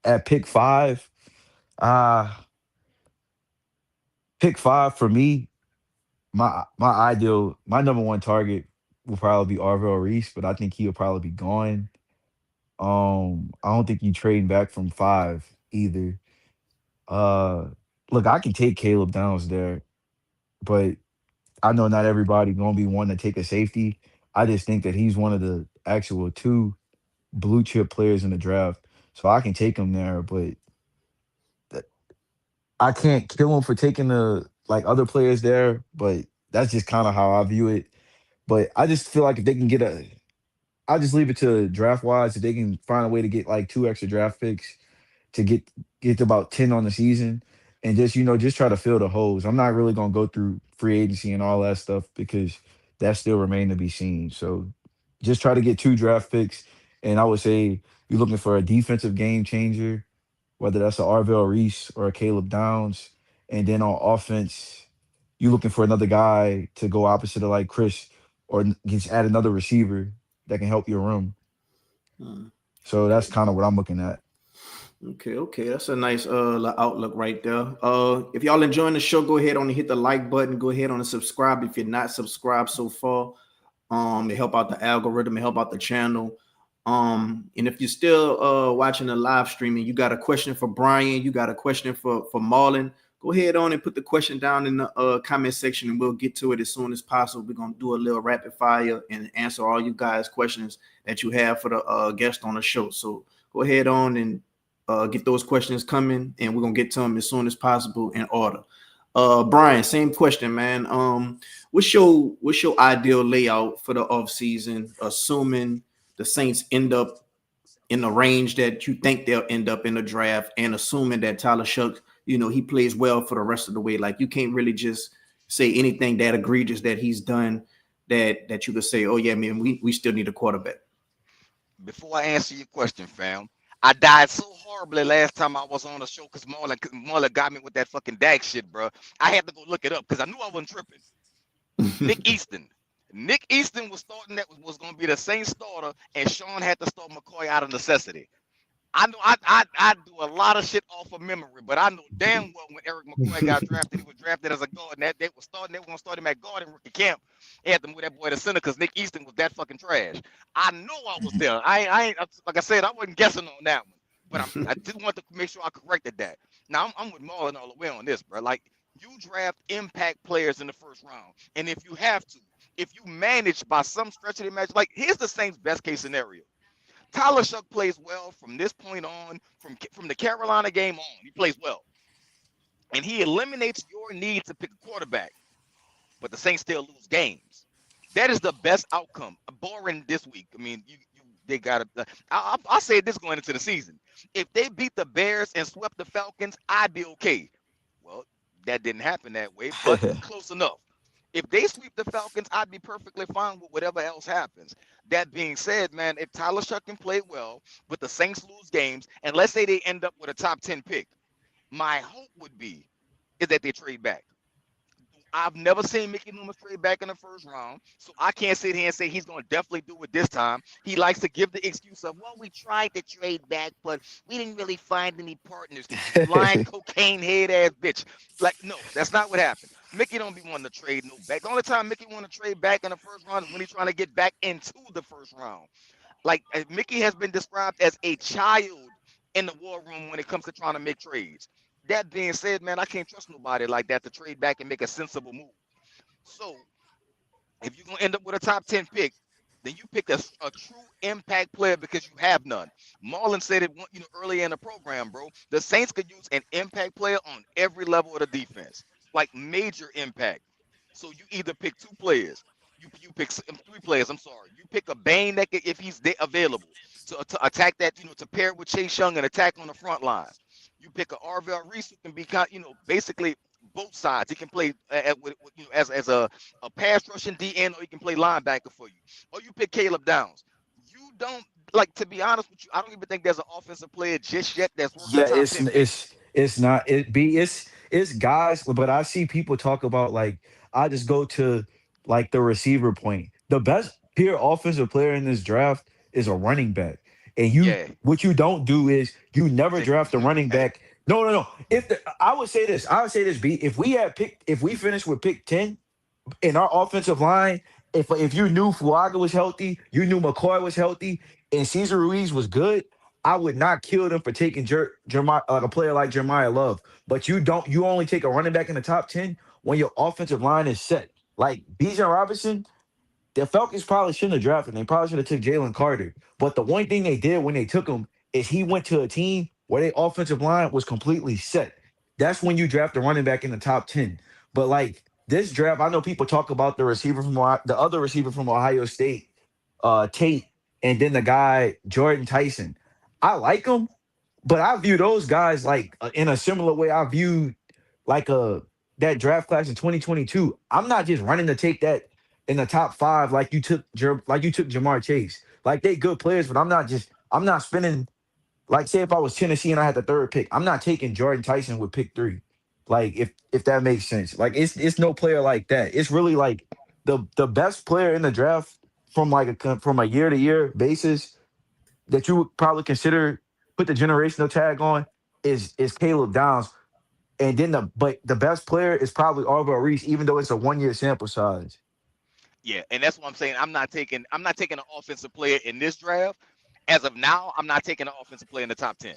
S3: at pick five. Uh pick five for me, my number one target will probably be Arvell Reese, but I think he'll probably be gone. I don't think you trading back from five either. Uh Look, I can take Caleb Downs there, but I know not everybody gonna be wanting to take a safety. I just think that he's one of the actual two blue chip players in the draft, so I can take him there. But I can't kill him for taking the like other players there. But that's just kind of how I view it. But I just feel like if they can get a, I'll just leave it to draft wise. If they can find a way to get like two extra draft picks to get to about 10 on the season and just just try to fill the holes. I'm not really gonna go through free agency and all that stuff because that still remain to be seen. So just try to get two draft picks. And I would say you're looking for a defensive game changer, whether that's a Arvell Reese or a Caleb Downs. And then on offense, you're looking for another guy to go opposite of like Chris or just add another receiver that can help your room.
S1: Hmm.
S3: So that's kind of what I'm looking at.
S1: Okay, that's a nice outlook right there. If y'all enjoying the show, go ahead on and hit the like button. Go ahead on and subscribe if you're not subscribed so far. It help out the algorithm, it help out the channel. And if you're still watching the live streaming, you got a question for Brian, you got a question for Marlon, go ahead on and put the question down in the comment section and we'll get to it as soon as possible. We're gonna do a little rapid fire and answer all you guys' questions that you have for the guest on the show. So go ahead on and get those questions coming, and we're gonna get to them as soon as possible in order. Brian, same question, man. What's your ideal layout for the offseason, assuming the Saints end up in the range that you think they'll end up in the draft, and assuming that Tyler Shuck, he plays well for the rest of the way? Like, you can't really just say anything that egregious that he's done that you could say, oh yeah, man, we still need a quarterback.
S2: Before I answer your question, fam, I died so horribly last time I was on the show because Marlon got me with that fucking Dak shit, bro. I had to go look it up because I knew I wasn't tripping. Nick Easton. Nick Easton was starting that was going to be the same starter, and Sean had to start McCoy out of necessity. I know I do a lot of shit off of memory, but I know damn well when Eric McCoy got drafted, he was drafted as a guard, and they were going to start him at guard in rookie camp. They had to move that boy to center because Nick Easton was that fucking trash. I know I was there. I ain't, like I said, I wasn't guessing on that one, but I did want to make sure I corrected that. Now I'm with Marlon all the way on this, bro. Like, you draft impact players in the first round, and if you have to, if you manage by some stretch of the match, like, here's the Saints' best case scenario. Tyler Shuck plays well from this point on, from the Carolina game on. He plays well. And he eliminates your need to pick a quarterback. But the Saints still lose games. That is the best outcome. Boring this week. I mean, they got to. I'll say this going into the season. If they beat the Bears and swept the Falcons, I'd be okay. Well, that didn't happen that way, but close enough. If they sweep the Falcons, I'd be perfectly fine with whatever else happens. That being said, man, if Tyler Shuck can play well, but the Saints lose games, and let's say they end up with a top 10 pick, my hope would be is that they trade back. I've never seen Mickey Loomis trade back in the first round, so I can't sit here and say he's going to definitely do it this time. He likes to give the excuse of, well, we tried to trade back, but we didn't really find any partners. Lying cocaine head ass bitch. Like, no, that's not what happened. Mickey don't be wanting to trade no back. The only time Mickey want to trade back in the first round is when he's trying to get back into the first round. Like, Mickey has been described as a child in the war room when it comes to trying to make trades. That being said, man, I can't trust nobody like that to trade back and make a sensible move. So if you're going to end up with a top 10 pick, then you pick a true impact player because you have none. Marlon said it earlier in the program, bro. The Saints could use an impact player on every level of the defense, like major impact. So you either pick two players. You pick three players. I'm sorry. You pick a Bane that if he's available to attack that, to pair with Chase Young and attack on the front line. You pick a Arvell Reese who can be, basically both sides. He can play as a pass rushing DN, or he can play linebacker for you. Or you pick Caleb Downs. You don't, like, to be honest with you, I don't even think there's an offensive player just yet that's working.
S3: Yeah, it's not it's guys, but I see people talk about, like, I just go to like the receiver point. The best pure offensive player in this draft is a running back. And what you don't do is you never draft a running back. No. I would say this, B, if we finished with pick 10 in our offensive line, if you knew Fuaga was healthy, you knew McCoy was healthy, and Cesar Ruiz was good, I would not kill them for taking like a player like Jeremiah Love. But you only take a running back in the top 10 when your offensive line is set. Like Bijan Robinson, the Falcons probably shouldn't have drafted him. They probably should have took Jalen Carter. But the one thing they did when they took him is he went to a team where their offensive line was completely set. That's when you draft a running back in the top 10. But like this draft, I know people talk about the other receiver from Ohio State, Tate, and then the guy Jordan Tyson. I like them, but I view those guys like in a similar way I view like that draft class in 2022. I'm not just running to take that in the top 5 like you took Jamar Chase. Like they good players, but I'm not spending like say if I was Tennessee and I had the 3rd pick, I'm not taking Jordan Tyson with pick 3. Like if that makes sense. Like it's no player like that. It's really like the best player in the draft from from a year to year basis that you would probably consider put the generational tag on is Caleb Downs. And then the best player is probably Arvo Reese, even though it's a 1-year sample size.
S2: Yeah, and that's what I'm saying. I'm not taking an offensive player in this draft. As of now, I'm not taking an offensive player in the top 10.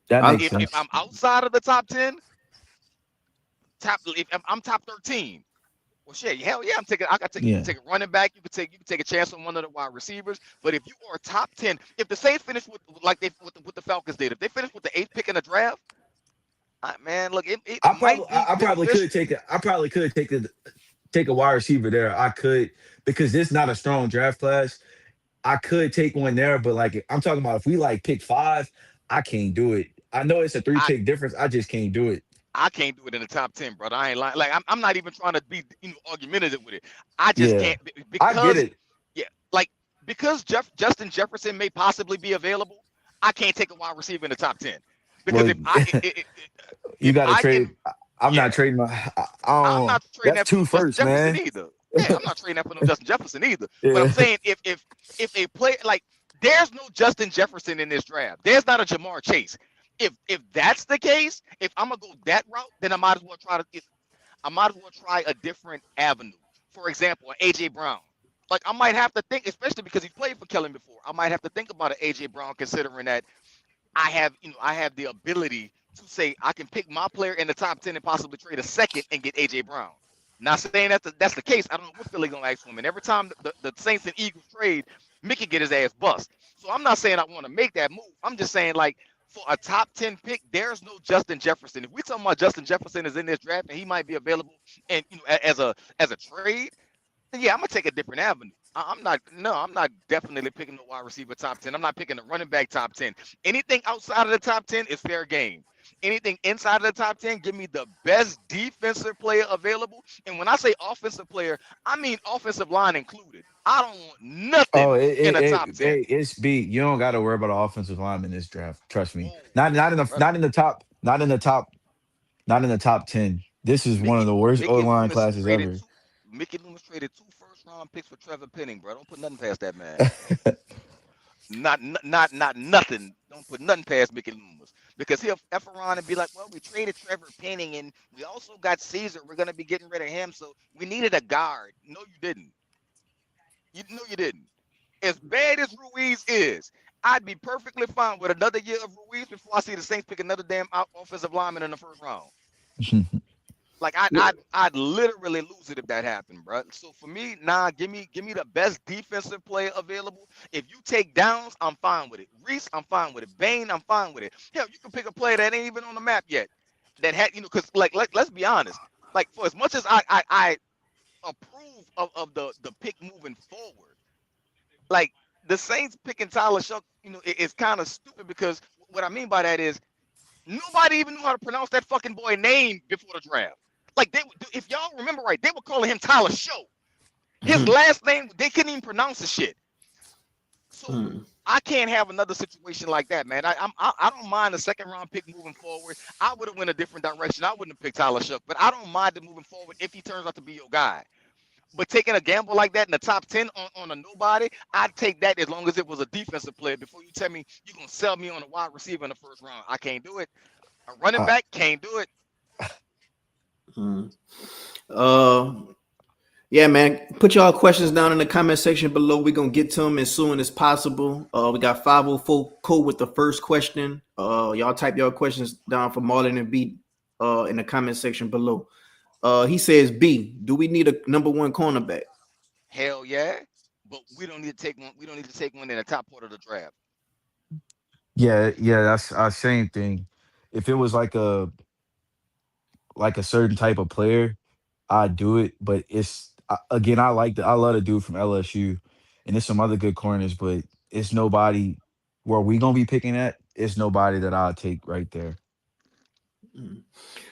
S3: That makes sense.
S2: If I'm outside of the top 10, if I'm top 13, well, shit, hell yeah, I got to take a running back. You could take a chance on one of the wide receivers. But if you are top 10, if the Saints finish with the Falcons did, if they finish with the 8th pick in the draft, man, look,
S3: I probably could take a wide receiver there. I could because this is not a strong draft class. I could take one there, but like I'm talking about if we like pick 5, I can't do it. I know it's a 3-pick difference. I just can't do it.
S2: I can't do it in the top 10, brother. I ain't lying. Like I'm not even trying to be argumentative with it. I just can't because
S3: I get it.
S2: Yeah, like because Justin Jefferson may possibly be available. I can't take a wide receiver in the top 10 because
S3: you got to trade. I'm not trading
S2: I'm not trading
S3: that's
S2: that for
S3: 2 firsts,
S2: Jefferson
S3: man.
S2: either. Yeah, I'm not trading that for no Justin Jefferson either. But I'm saying if a play like there's no Justin Jefferson in this draft. There's not a Jamar Chase. If that's the case, if I'm gonna go that route, then I might as well try a different avenue. For example, an AJ Brown. Like I might have to think, especially because he's played for Kellen before. I might have to think about an AJ Brown, considering that I have the ability to say I can pick my player in the top 10 and possibly trade a second and get AJ Brown. Not saying that's the case. I don't know what Philly gonna ask for him. And every time the Saints and Eagles trade, Mickey get his ass bust. So I'm not saying I want to make that move. I'm just saying like for a top 10 pick, there's no Justin Jefferson. If we talking about Justin Jefferson is in this draft and he might be available and as a trade, then yeah, I'm gonna take a different avenue. I'm not definitely picking the wide receiver top 10. I'm not picking the running back top 10. Anything outside of the top 10 is fair game. Anything inside of the top 10, give me the best defensive player available. And when I say offensive player, I mean offensive line included. I don't want nothing in the top 10.
S3: It's B. You don't got to worry about an offensive line in this draft. Trust me. Not in the top 10. This is one of the worst O-line classes ever.
S2: Mickey Loomis traded 2 first-round picks for Trevor Penning, bro. Don't put nothing past that man. not nothing. Don't put nothing past Mickey Loomis. Because he'll F around and be like, well, we traded Trevor Penning and we also got Caesar. We're going to be getting rid of him. So we needed a guard. No, you didn't. You didn't. As bad as Ruiz is, I'd be perfectly fine with another year of Ruiz before I see the Saints pick another damn offensive lineman in the first round. Like I'd literally lose it if that happened, bro. So for me, give me the best defensive player available. If you take Downs, I'm fine with it. Reese, I'm fine with it. Bain, I'm fine with it. Hell, you can pick a player that ain't even on the map yet. That had because let's be honest. Like for as much as I approve of the pick moving forward, like the Saints picking Tyler Shough, is kind of stupid because what I mean by that is nobody even knew how to pronounce that fucking boy name before the draft. Like if y'all remember right, they were calling him Tyler Shough. His last name, they couldn't even pronounce the shit. So I can't have another situation like that, man. I don't mind a second round pick moving forward. I would have went a different direction. I wouldn't have picked Tyler Shough, but I don't mind it moving forward if he turns out to be your guy. But taking a gamble like that in the top 10 on a nobody, I'd take that as long as it was a defensive player before you tell me you're going to sell me on a wide receiver in the first round. I can't do it. A running back can't do it.
S1: Yeah, man. Put y'all questions down in the comment section below. We're gonna get to them as soon as possible. We got 504 Cole with the first question. Y'all type your questions down for Marlon and B in the comment section below. He says, B, do we need a number one cornerback?
S2: Hell yeah. But we don't need to take one. We don't need to take one in the top part of the draft.
S3: Yeah, yeah, that's same thing. If it was like a certain type of player, I'd do it. But again, I love the dude from LSU, and there's some other good corners, but it's nobody where we gonna be picking at. It's nobody that I'll take right there.
S1: We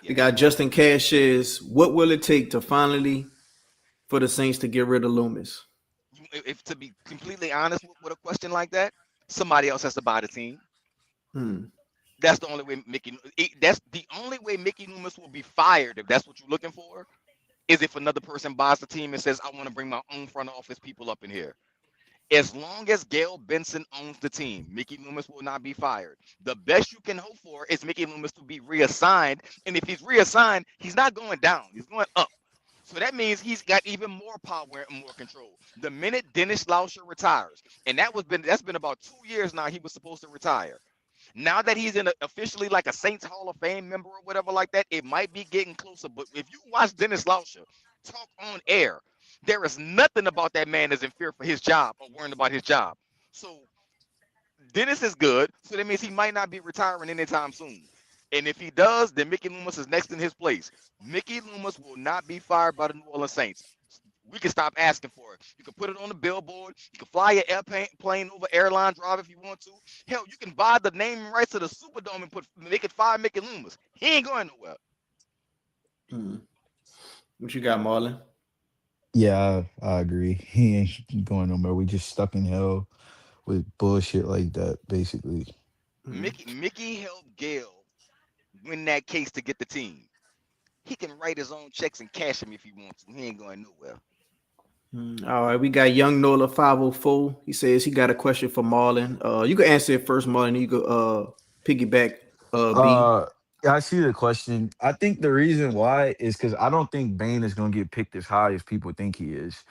S2: Yeah.
S1: got Justin Cash says, what will it take to finally for the Saints to get rid of Loomis?
S2: If to be completely honest with a question like that, somebody else has to buy the team.
S1: Hmm.
S2: That's the only way that's the only way Mickey Loomis will be fired if that's what you're looking for, is if another person buys the team and says, I want to bring my own front office people up in here. As long as Gail Benson owns the team, Mickey Loomis will not be fired. The best you can hope for is Mickey Loomis to be reassigned. And if he's reassigned, he's not going down, he's going up. So that means he's got even more power and more control. The minute Dennis Lauscher retires, and that's been about 2 years now, he was supposed to retire. Now that he's officially like a Saints Hall of Fame member or whatever like that, it might be getting closer. But if you watch Dennis Lauscher talk on air, there is nothing about that man that's in fear for his job or worrying about his job. So Dennis is good. So that means he might not be retiring anytime soon. And if he does, then Mickey Loomis is next in his place. Mickey Loomis will not be fired by the New Orleans Saints. We can stop asking for it. You can put it on the billboard. You can fly your airplane over Airline Drive if you want to. Hell, you can buy the naming rights to the Superdome and make it fire Mickey Loomis. He ain't going nowhere.
S1: Hmm. What you got, Marlon?
S3: Yeah, I agree. He ain't going nowhere. We just stuck in hell with bullshit like that, basically.
S1: Hmm.
S2: Mickey helped Gail win that case to get the team. He can write his own checks and cash them if he wants to. He ain't going nowhere.
S1: All right, we got Young Nola 504. He says he got a question for Marlon. You can answer it first, Marlon. You go piggyback B.
S3: Uh, yeah, I see the question. I think the reason why is because I don't think Bane is gonna get picked as high as people think he is.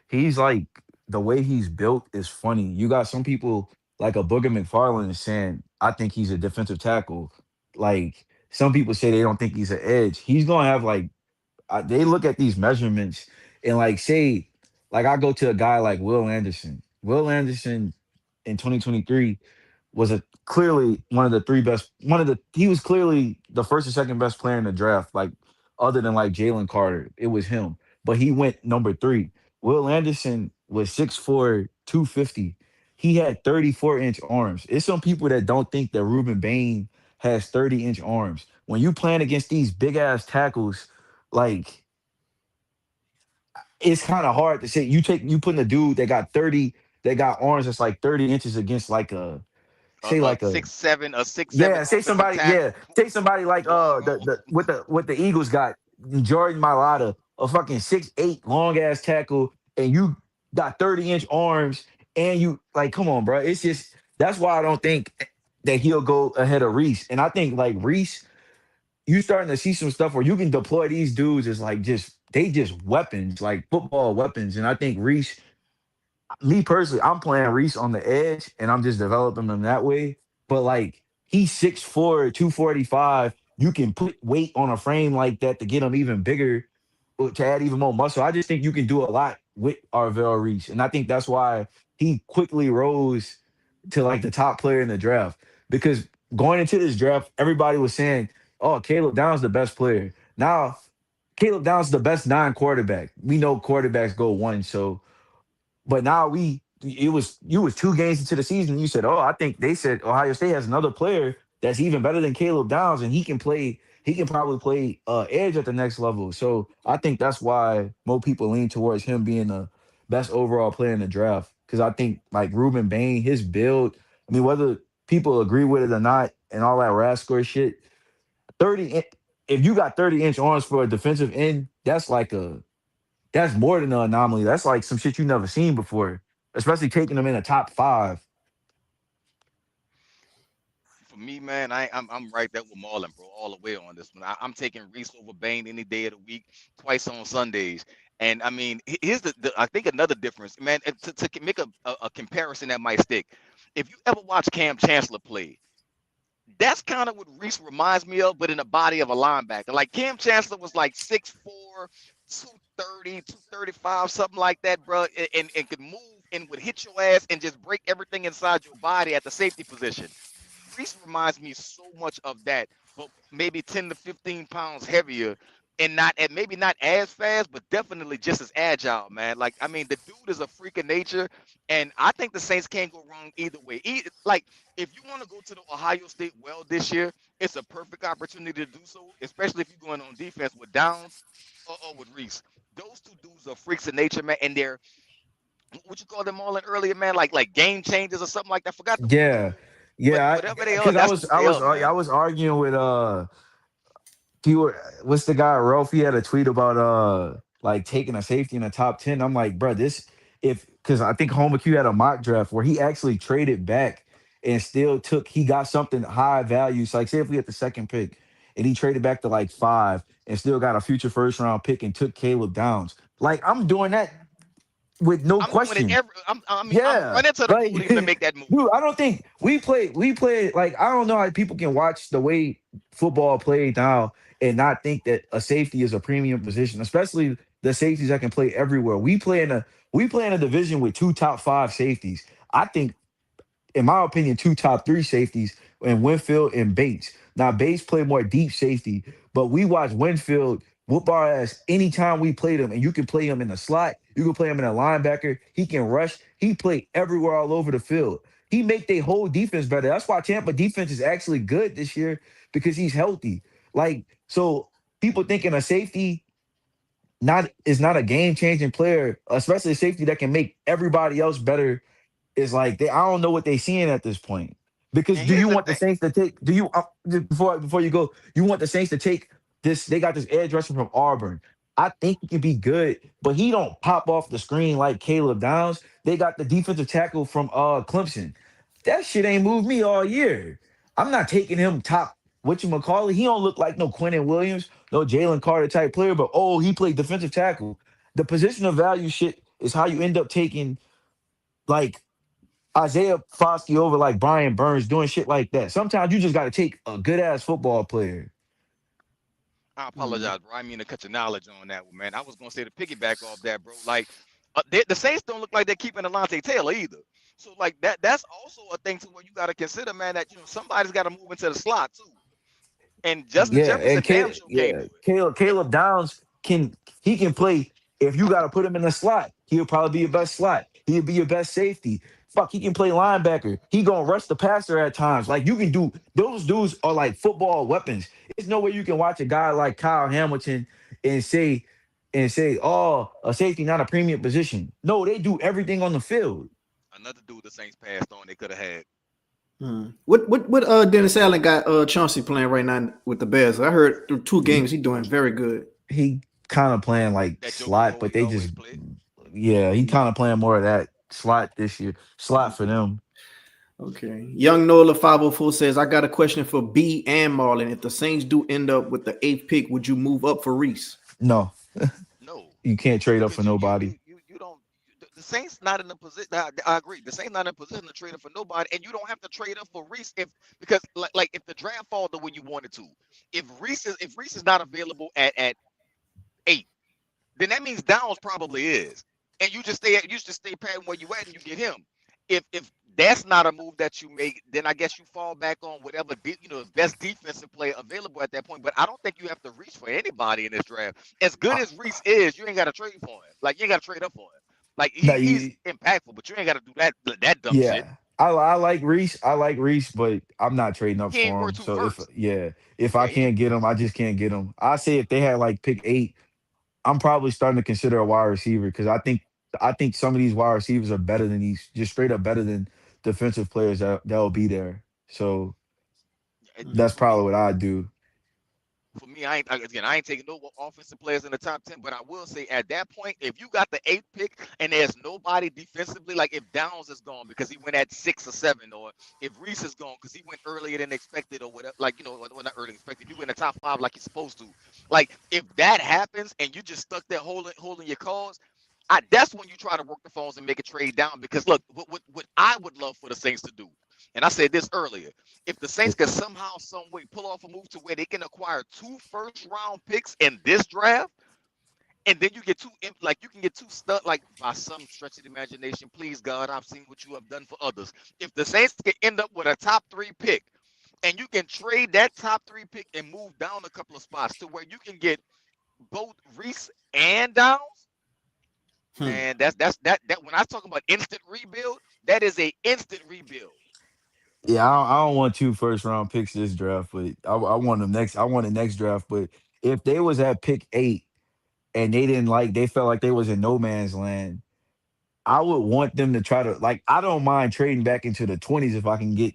S3: He's like the way he's built is funny. You got some people like a Booger McFarland is saying, I think he's a defensive tackle. Like some people say they don't think he's an edge. He's gonna have like they look at these measurements and like say like I go to a guy like Will Anderson. Will Anderson in 2023 was a clearly one of the three best. He was clearly the first or second best player in the draft. Like other than like Jalen Carter, it was him. But he went number three. Will Anderson was 6'4", 250. He had 34-inch arms. It's some people that don't think that Ruben Bain has 30-inch arms. When you playing against these big ass tackles, like it's kind of hard to say. You putting a dude that got arms that's like 30 inches against like a say
S2: A
S3: like a
S2: 6'7", a 6'7"
S3: yeah,
S2: offensive tackle.
S3: say somebody like
S2: Whoa.
S3: the Eagles got Jordan Mailata, a fucking 6'8" long ass tackle, and you got 30-inch arms, and you like, come on, bro. It's just that's why I don't think that he'll go ahead of Reese. And I think like Reese, you starting to see some stuff where you can deploy these dudes as like just weapons, like football weapons. And I think Reese, me personally, I'm playing Reese on the edge and I'm just developing him that way. But like he's 6'4", 245. You can put weight on a frame like that to get him even bigger, to add even more muscle. I just think you can do a lot with Arvell Reese. And I think that's why he quickly rose to like the top player in the draft. Because going into this draft, everybody was saying, oh, Caleb Downs the best player. Now Caleb Downs is the best non-quarterback. We know quarterbacks go one, so but now you was 2 games into the season. You said, "Oh, I think they said Ohio State has another player that's even better than Caleb Downs, and he can play. He can probably play edge at the next level." So I think that's why more people lean towards him being the best overall player in the draft. Because I think like Ruben Bain, his build. I mean, whether people agree with it or not, and all that rascal shit, 30. If you got 30-inch arms for a defensive end, that's more than an anomaly. That's like some shit you never seen before, especially taking them in a top five.
S2: for me, man, I'm right there with Marlon, bro, all the way on this one. I'm taking Reese over Bain any day of the week, twice on Sundays. And I mean, here's the I think another difference, man. To make a comparison that might stick. If you ever watch Cam Chancellor play, that's kind of what Reese reminds me of, but in the body of a linebacker. Like Cam Chancellor was like 6'4", 230, 235, something like that, bro, and could move and would hit your ass and just break everything inside your body at the safety position. Reese reminds me so much of that, but maybe 10 to 15 pounds heavier and maybe not as fast, but definitely just as agile, man. Like, I mean, the dude is a freak of nature, and I think the Saints can't go wrong either way. Like, if you want to go to the Ohio State well this year, it's a perfect opportunity to do so, especially if you're going on defense with Downs or with Reese. Those two dudes are freaks of nature, man, and they're what you call them all in earlier, man, like game changers or something like that. I forgot the word
S3: Yeah,
S2: for it, but
S3: yeah.
S2: whatever they are,
S3: Because I
S2: that's
S3: was
S2: who
S3: I
S2: they
S3: was
S2: are,
S3: I
S2: man.
S3: was arguing with what's the guy Ralph? He had a tweet about like taking a safety in the top 10. I'm like, bro, this if because I think Homa Q had a mock draft where he actually traded back and still he got something high value. So like say if we had the second pick and he traded back to like 5 and still got a future first round pick and took Caleb Downs. Like I'm doing that with no
S2: I'm doing it
S3: question.
S2: every. I'm
S3: Yeah,
S2: running to the
S3: like
S2: podium to make that move.
S3: dude, I don't think we play like I don't know how people can watch the way football played now and not think that a safety is a premium position, especially the safeties that can play everywhere. We play in a division with 2 top 5 safeties. I think in my opinion, 2 top 3 safeties and Winfield and Bates. Now Bates play more deep safety, but we watch Winfield whoop our ass anytime we play them, and you can play him in the slot, you can play him in a linebacker. He can rush. He play everywhere all over the field. He make their whole defense better. That's why Tampa defense is actually good this year because he's healthy. Like so, people thinking a safety not is not a game changing player, especially a safety that can make everybody else better is like I don't know what they seeing at this point. Because
S2: And
S3: do
S2: here's
S3: you
S2: the
S3: want the
S2: thing.
S3: Saints to take? Do you before you go? You want the Saints to take this? They got this edge rusher from Auburn. I think he can be good, but he don't pop off the screen like Caleb Downs. They got the defensive tackle from Clemson. That shit ain't moved me all year. I'm not taking him top. What you call it? He don't look like no Quentin Williams, no Jalen Carter type player, but he played defensive tackle. The position of value shit is how you end up taking like Isaiah Foskey over like Brian Burns doing shit like that. Sometimes you just got to take a good ass football player.
S2: I
S1: Mm.
S2: apologize, bro. I mean to cut your knowledge on that one, man. I was gonna say to piggyback off that, bro. Like, the Saints don't look like they're keeping Alontae Taylor either. So like that's also a thing to where you got to consider, man. That somebody's got to move into the slot too. And Justin
S1: Mm.
S3: Yeah, and
S2: Jefferson damn sure can't do it.
S3: Caleb Downs can play. If you got to put him in the slot, he'll probably be your best slot. He'll be your best safety. Fuck, he can play linebacker. He gonna rush the passer at times. Like you can do those dudes are like football weapons. There's no way you can watch a guy like Kyle Hamilton and say, oh, a safety not a premium position. No, they do everything on the field.
S2: Another dude the Saints passed on they could have had.
S1: Mm. What Dennis Allen got Chauncey playing right now with the Bears? I heard through 2 games he's doing very good.
S3: He kind of playing like
S2: That Joker
S3: slot,
S2: role
S3: but
S2: he
S3: they
S2: always
S3: just
S2: played.
S3: yeah, he
S1: Mm.
S3: kind of playing more of that slot this year. Slot for them.
S1: Okay. Young Nola 504 says, I got a question for B and Marlon. If the Saints do end up with the 8th pick, would you move up for Reese?
S3: No,
S2: No,
S3: you can't trade up for
S2: because
S3: nobody.
S2: you don't. The Saints not in a position. I agree. The Saints not in a position to trade up for nobody, and you don't have to trade up for Reese because like if the draft falls the way you wanted to, if Reese is not available at 8, then that means Downs probably is, and you just stay patting where you at and you get him. If that's not a move that you make, then I guess you fall back on whatever best defensive player available at that point. But I don't think you have to reach for anybody in this draft. As good
S3: I,
S2: as Reese is, you ain't got to trade for him. Like you ain't got to trade up for him. Like
S3: no,
S2: he's impactful, but you ain't got to do that dumb shit.
S3: yeah, I like Reese. I like Reese, but I'm not trading up
S2: He ain't
S3: for
S2: worth
S3: him.
S2: two
S3: So
S2: firsts.
S3: if I
S2: Yeah,
S3: can't get him, I just can't get him. I say if they had like pick 8, I'm probably starting to consider a wide receiver because I think some of these wide receivers are better than these, just straight up better than defensive players that will be there. So
S2: it,
S1: Mm.
S3: that's
S2: for me,
S3: probably what I do.
S2: For me, I ain't taking no offensive players in the top 10, but I will say at that point, if you got the 8th pick and there's nobody defensively, like if Downs is gone because he went at 6 or 7, or if Reese is gone because he went earlier than expected or whatever, like, well, not early expected, you win the top 5 like you're supposed to. Like if that happens and you just stuck there holding your cause, that's when you try to work the phones and make a trade down. Because look, what I would love for the Saints to do, and I said this earlier, if the Saints can somehow, some way pull off a move to where they can acquire 2 first-round picks in this draft, and then you get you can get 2 stud, like by some stretch of the imagination, please God, I've seen what you have done for others. If the Saints can end up with a top 3 pick, and you can trade that top 3 pick and move down a couple of spots to where you can get both Reese and Downs, man, that when I talk about instant rebuild, that is a instant rebuild.
S3: Yeah, I don't want 2 first-round picks this draft, but I want them next. I want the next draft. But if they was at pick 8 and they felt like they was in no man's land, I would want them to try to, like, I don't mind trading back into the 20s if I can get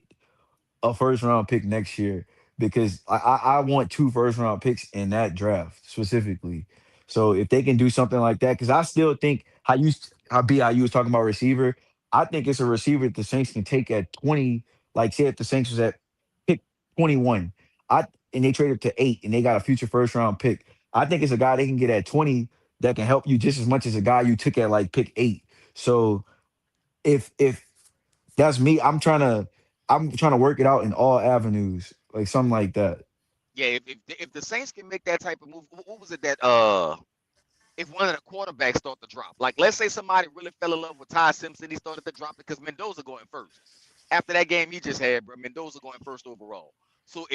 S3: a first round pick next year, because I want 2 first round picks in that draft specifically. So if they can do something like that, because I still think how you was talking about receiver, I think it's a receiver that the Saints can take at 20. Like, say if the Saints was at pick 21, I and they traded to 8 and they got a future first round pick. I think it's a guy they can get at 20 that can help you just as much as a guy you took at like pick 8. So if that's me, I'm trying to work it out in all avenues, like something like that.
S2: Yeah, if the Saints can make that type of move, what was it that if one of the quarterbacks start to drop, like let's say somebody really fell in love with Ty Simpson, he started to drop because Mendoza going first. After that game he just had, bro, Mendoza going first overall. So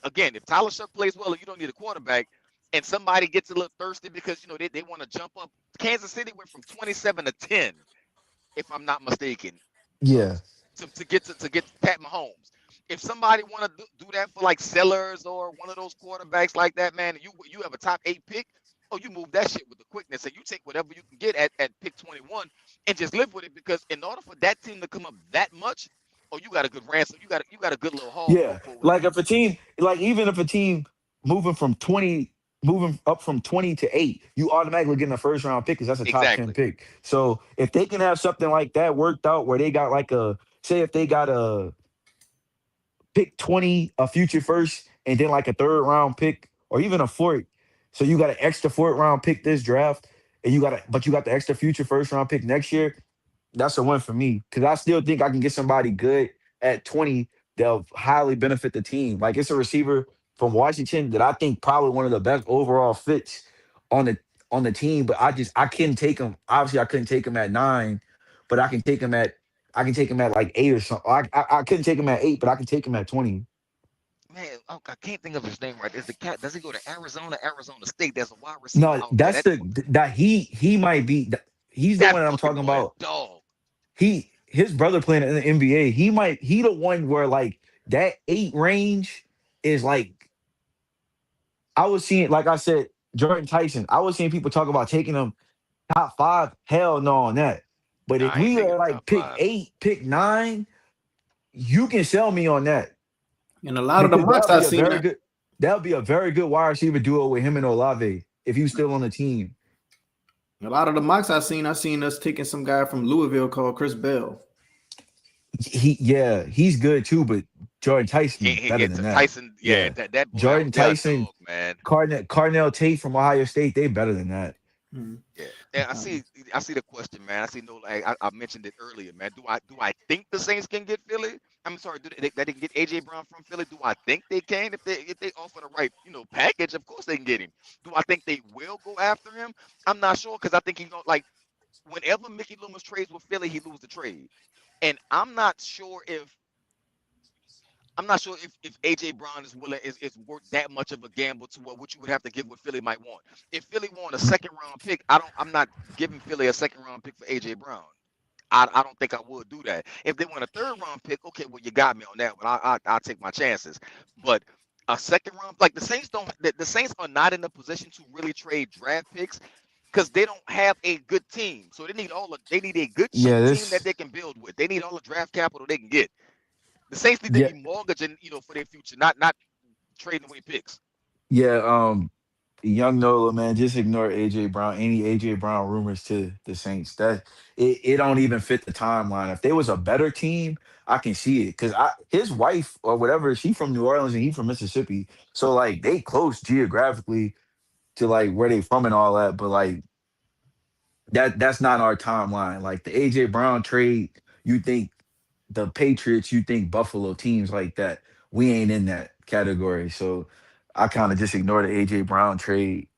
S2: again, if Tyler Shuck plays well and you don't need a quarterback, and somebody gets a little thirsty because they want to jump up, Kansas City went from 27 to 10, if I'm not mistaken,
S3: Yeah.
S2: to get Pat Mahomes. If somebody want to do that for like Sellers or one of those quarterbacks like that, man, you have a top 8 pick, oh, you move that shit with the quickness and you take whatever you can get at pick 21 and just live with it, because in order for that team to come up that much, oh, you got a good ransom, you got a good little haul to go
S3: Yeah.
S2: forward
S3: Like
S2: in.
S3: if a team, like even if a team moving from 20, moving up from 20 to 8, you automatically getting a first round pick because that's a top 10
S2: Exactly.
S3: pick. So if they can have something like that worked out where they got like say if they got a pick 20, a future first, and then like a third round pick or even a fourth. So you got an extra fourth round pick this draft, and but you got the extra future first round pick next year. That's a win for me because I still think I can get somebody good at 20 that'll highly benefit the team. Like it's a receiver from Washington that I think probably one of the best overall fits on the team, but I couldn't take him. Obviously, I couldn't take him at 9, but I can take him at like 8 or something. I couldn't take him at 8, but I can take him at 20.
S2: Man, oh, I can't think of his name right. Is the cat? Does he go to Arizona State? There's a wide receiver
S3: No,
S2: out there.
S3: that's that he might be. He's the
S2: That
S3: one that I'm
S2: fucking
S3: talking
S2: boy a
S3: about.
S2: dog.
S3: His brother playing in the NBA. He the one where like that 8 range is like I was seeing, like I said, Jordan Tyson. I was seeing people talk about taking him top 5. Hell no on that. But
S2: Nah,
S3: if
S2: I ain't
S3: we
S2: taking
S3: are
S2: the top
S3: like pick
S2: 5.
S3: 8, pick 9, you can sell me on that
S1: And a lot of the
S3: because
S1: mocks I seen,
S3: that'll be a very good wide receiver duo with him and Olave if he's still on the team.
S1: a lot of the mocks I seen us taking some guy from Louisville called Chris Bell.
S3: He's good too, but Jordan Tyson
S2: He
S3: better
S2: gets
S3: than
S2: to
S3: that.
S2: Tyson. Yeah,
S3: Yeah.
S2: that boy out
S3: Jordan
S2: there, a
S3: Tyson,
S2: dog, man.
S3: Carnell Tate from Ohio State, they better than that.
S1: Mhm.
S2: Yeah, and I see the question, man. I see no, like I mentioned it earlier, man. Do I think the Saints can get Philly? I'm sorry, that they can get AJ Brown from Philly? Do I think they can if they offer the right package? Of course they can get him. Do I think they will go after him? I'm not sure, because I think like whenever Mickey Loomis trades with Philly, he loses the trade, and I'm not sure if AJ Brown is worth that much of a gamble to what you would have to give what Philly might want. If Philly want a second round pick, I'm not giving Philly a second round pick for AJ Brown. I don't think I would do that. If they want a third round pick, okay, well you got me on that one. I'll take my chances. But a second round, like the Saints don't, the Saints are not in a position to really trade draft picks because they don't have a good team. So they need a good cheap
S3: Yeah,
S2: team that
S3: this
S2: they can build with. They need all the draft capital they can get. The Saints need to
S3: yeah,
S2: be mortgaging, for their future, not trading away picks.
S3: Yeah, young Nola, man, just ignore AJ Brown. Any AJ Brown rumors to the Saints, that it don't even fit the timeline. If there was a better team, I can see it because I his wife or whatever, she from New Orleans and he from Mississippi, so like they close geographically to like where they from and all that. But like that's not our timeline. Like the AJ Brown trade, you think the Patriots, you think Buffalo, teams like that. We ain't in that category, so I kind of just ignore the AJ Brown trade.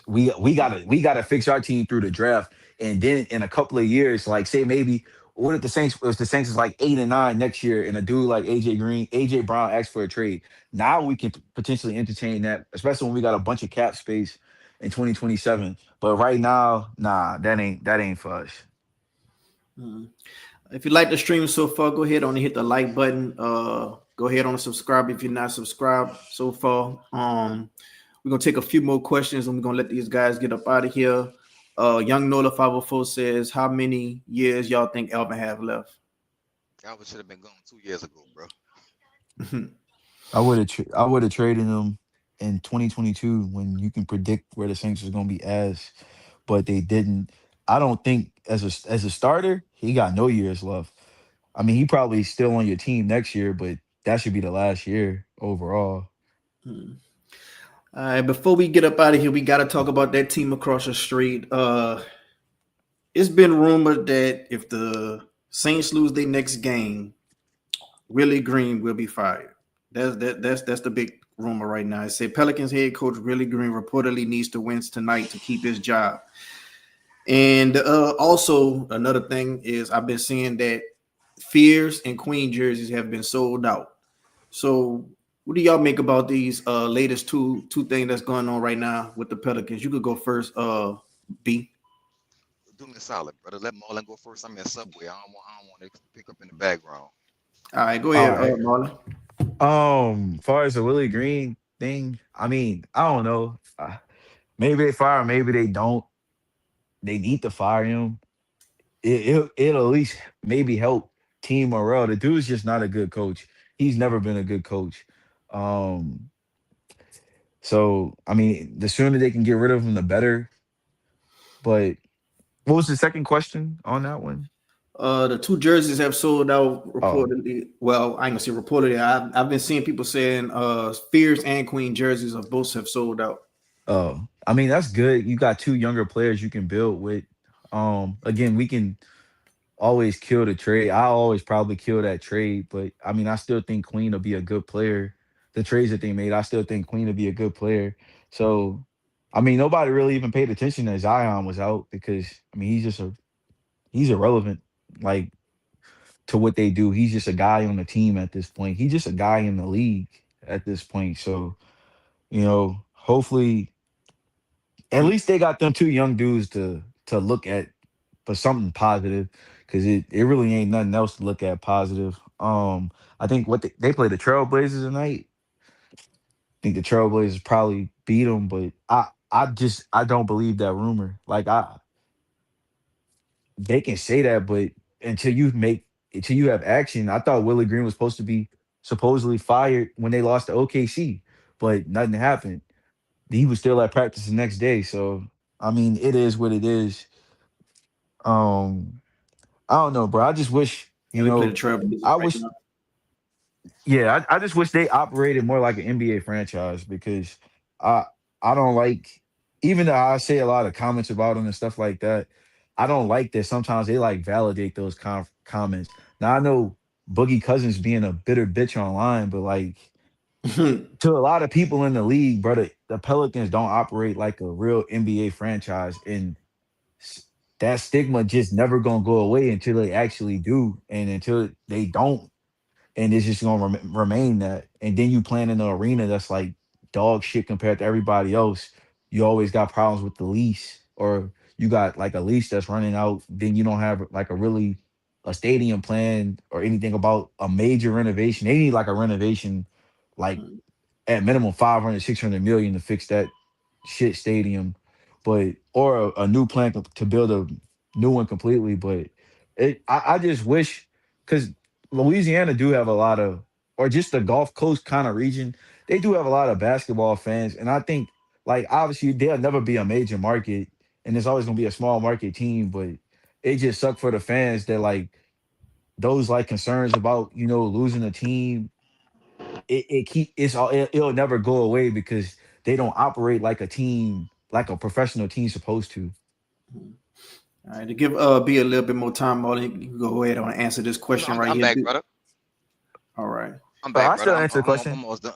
S3: We gotta fix our team through the draft, and then in a couple of years, like say maybe what if the Saints if the Saints is like 8 and 9 next year, and a dude like AJ Brown asks for a trade. Now we can potentially entertain that, especially when we got a bunch of cap space in 2027. But right now, nah, that ain't for us.
S1: Mhm. If you like the stream so far, go ahead on and hit the like button. Go ahead on and subscribe if you're not subscribed so far. We're gonna take a few more questions and we're gonna let these guys get up out of here. Young Nola 504 says, how many years y'all think Alvin have left?
S2: Calvin should have been gone 2 years ago, bro.
S3: I would have traded him in 2022 when you can predict where the Saints was gonna be as, but they didn't. I don't think as a starter, he got no years left. I mean, he probably still on your team next year, but that should be the last year overall.
S1: Hmm. All right, before we get up out of here, we got to talk about that team across the street. It's been rumored that if the Saints lose their next game, Willie Green will be fired. That's the big rumor right now. I say Pelicans head coach Willie Green reportedly needs to win tonight to keep his job. And also another thing is I've been seeing that Fears and Queen jerseys have been sold out. So what do y'all make about these latest two things that's going on right now with the Pelicans? You could go first, B.
S2: Do me a solid, brother. Let Marlon go first. I'm in Subway. I don't want to pick up in the background.
S1: All right, go
S3: All
S1: ahead,
S3: right.
S1: Marlon.
S3: Far as the Willie Green thing, I mean, I don't know. Maybe they fire him, maybe they don't. They need to fire him. It'll at least maybe help team morale. The dude's just not a good coach. He's never been a good coach. Um, so I mean, the sooner they can get rid of him, the better. But what was the second question on that one?
S1: The two jerseys have sold out
S3: Oh,
S1: reportedly. Well, I ain't gonna say reportedly. I've been seeing people saying Fears and Queen jerseys of both have sold out.
S3: oh, I mean that's good. You got two younger players you can build with. Again, we can always kill the trade. I always probably kill that trade, but I mean, I still think Queen will be a good player. The trades that they made, I still think Queen will be a good player. So, I mean, nobody really even paid attention that Zion was out because I mean, he's irrelevant like to what they do. He's just a guy on the team at this point. He's just a guy in the league at this point. So, hopefully at least they got them two young dudes to look at for something positive because it really ain't nothing else to look at positive. I think what they play the Trailblazers tonight. I think the Trailblazers probably beat them, but I don't believe that rumor. Like they can say that, but until you make until you have action, I thought Willie Green was supposed to be supposedly fired when they lost to OKC, but nothing happened. He was still at practice the next day, so I mean, it is what it is. Um, I don't know, bro. I just wish,
S1: Yeah, we play the Trailblazers
S3: I
S1: right
S3: wish,
S1: now.
S3: yeah, I just wish they operated more like an NBA franchise because I I don't like, even though I say a lot of comments about them and stuff like that, I don't like that sometimes they like validate those comments. Now I know Boogie Cousins being a bitter bitch online, but like to a lot of people in the league, brother, the Pelicans don't operate like a real NBA franchise, and s- that stigma just never gonna go away until they actually do, and until they don't, and it's just gonna remain that. And then you playing in an arena that's like dog shit compared to everybody else. You always got problems with the lease, or you got like a lease that's running out. Then you don't have like a stadium plan or anything about a major renovation. They need like a renovation, like at minimum 500, 600 million to fix that shit stadium, but or a new plan to build a new one completely. But I just wish because Louisiana do have a lot of, or just the Gulf Coast kind of region. they do have a lot of basketball fans, and I think like obviously they'll never be a major market, and there's always gonna be a small market team, but it just sucked for the fans that like those like concerns about losing a team. It'll never go away because they don't operate like a team, like a professional team supposed to.
S1: All right, to give B a little bit more time, Marlon, you can go ahead and answer this
S2: Oh no,
S1: question
S2: I'm,
S1: right
S2: I'm
S1: here.
S2: back, brother.
S1: All right.
S2: I'm
S3: But
S2: back,
S3: I
S2: brother.
S3: still
S2: I'm
S3: answer the
S2: I'm, I'm,
S3: question.
S2: I'm almost done.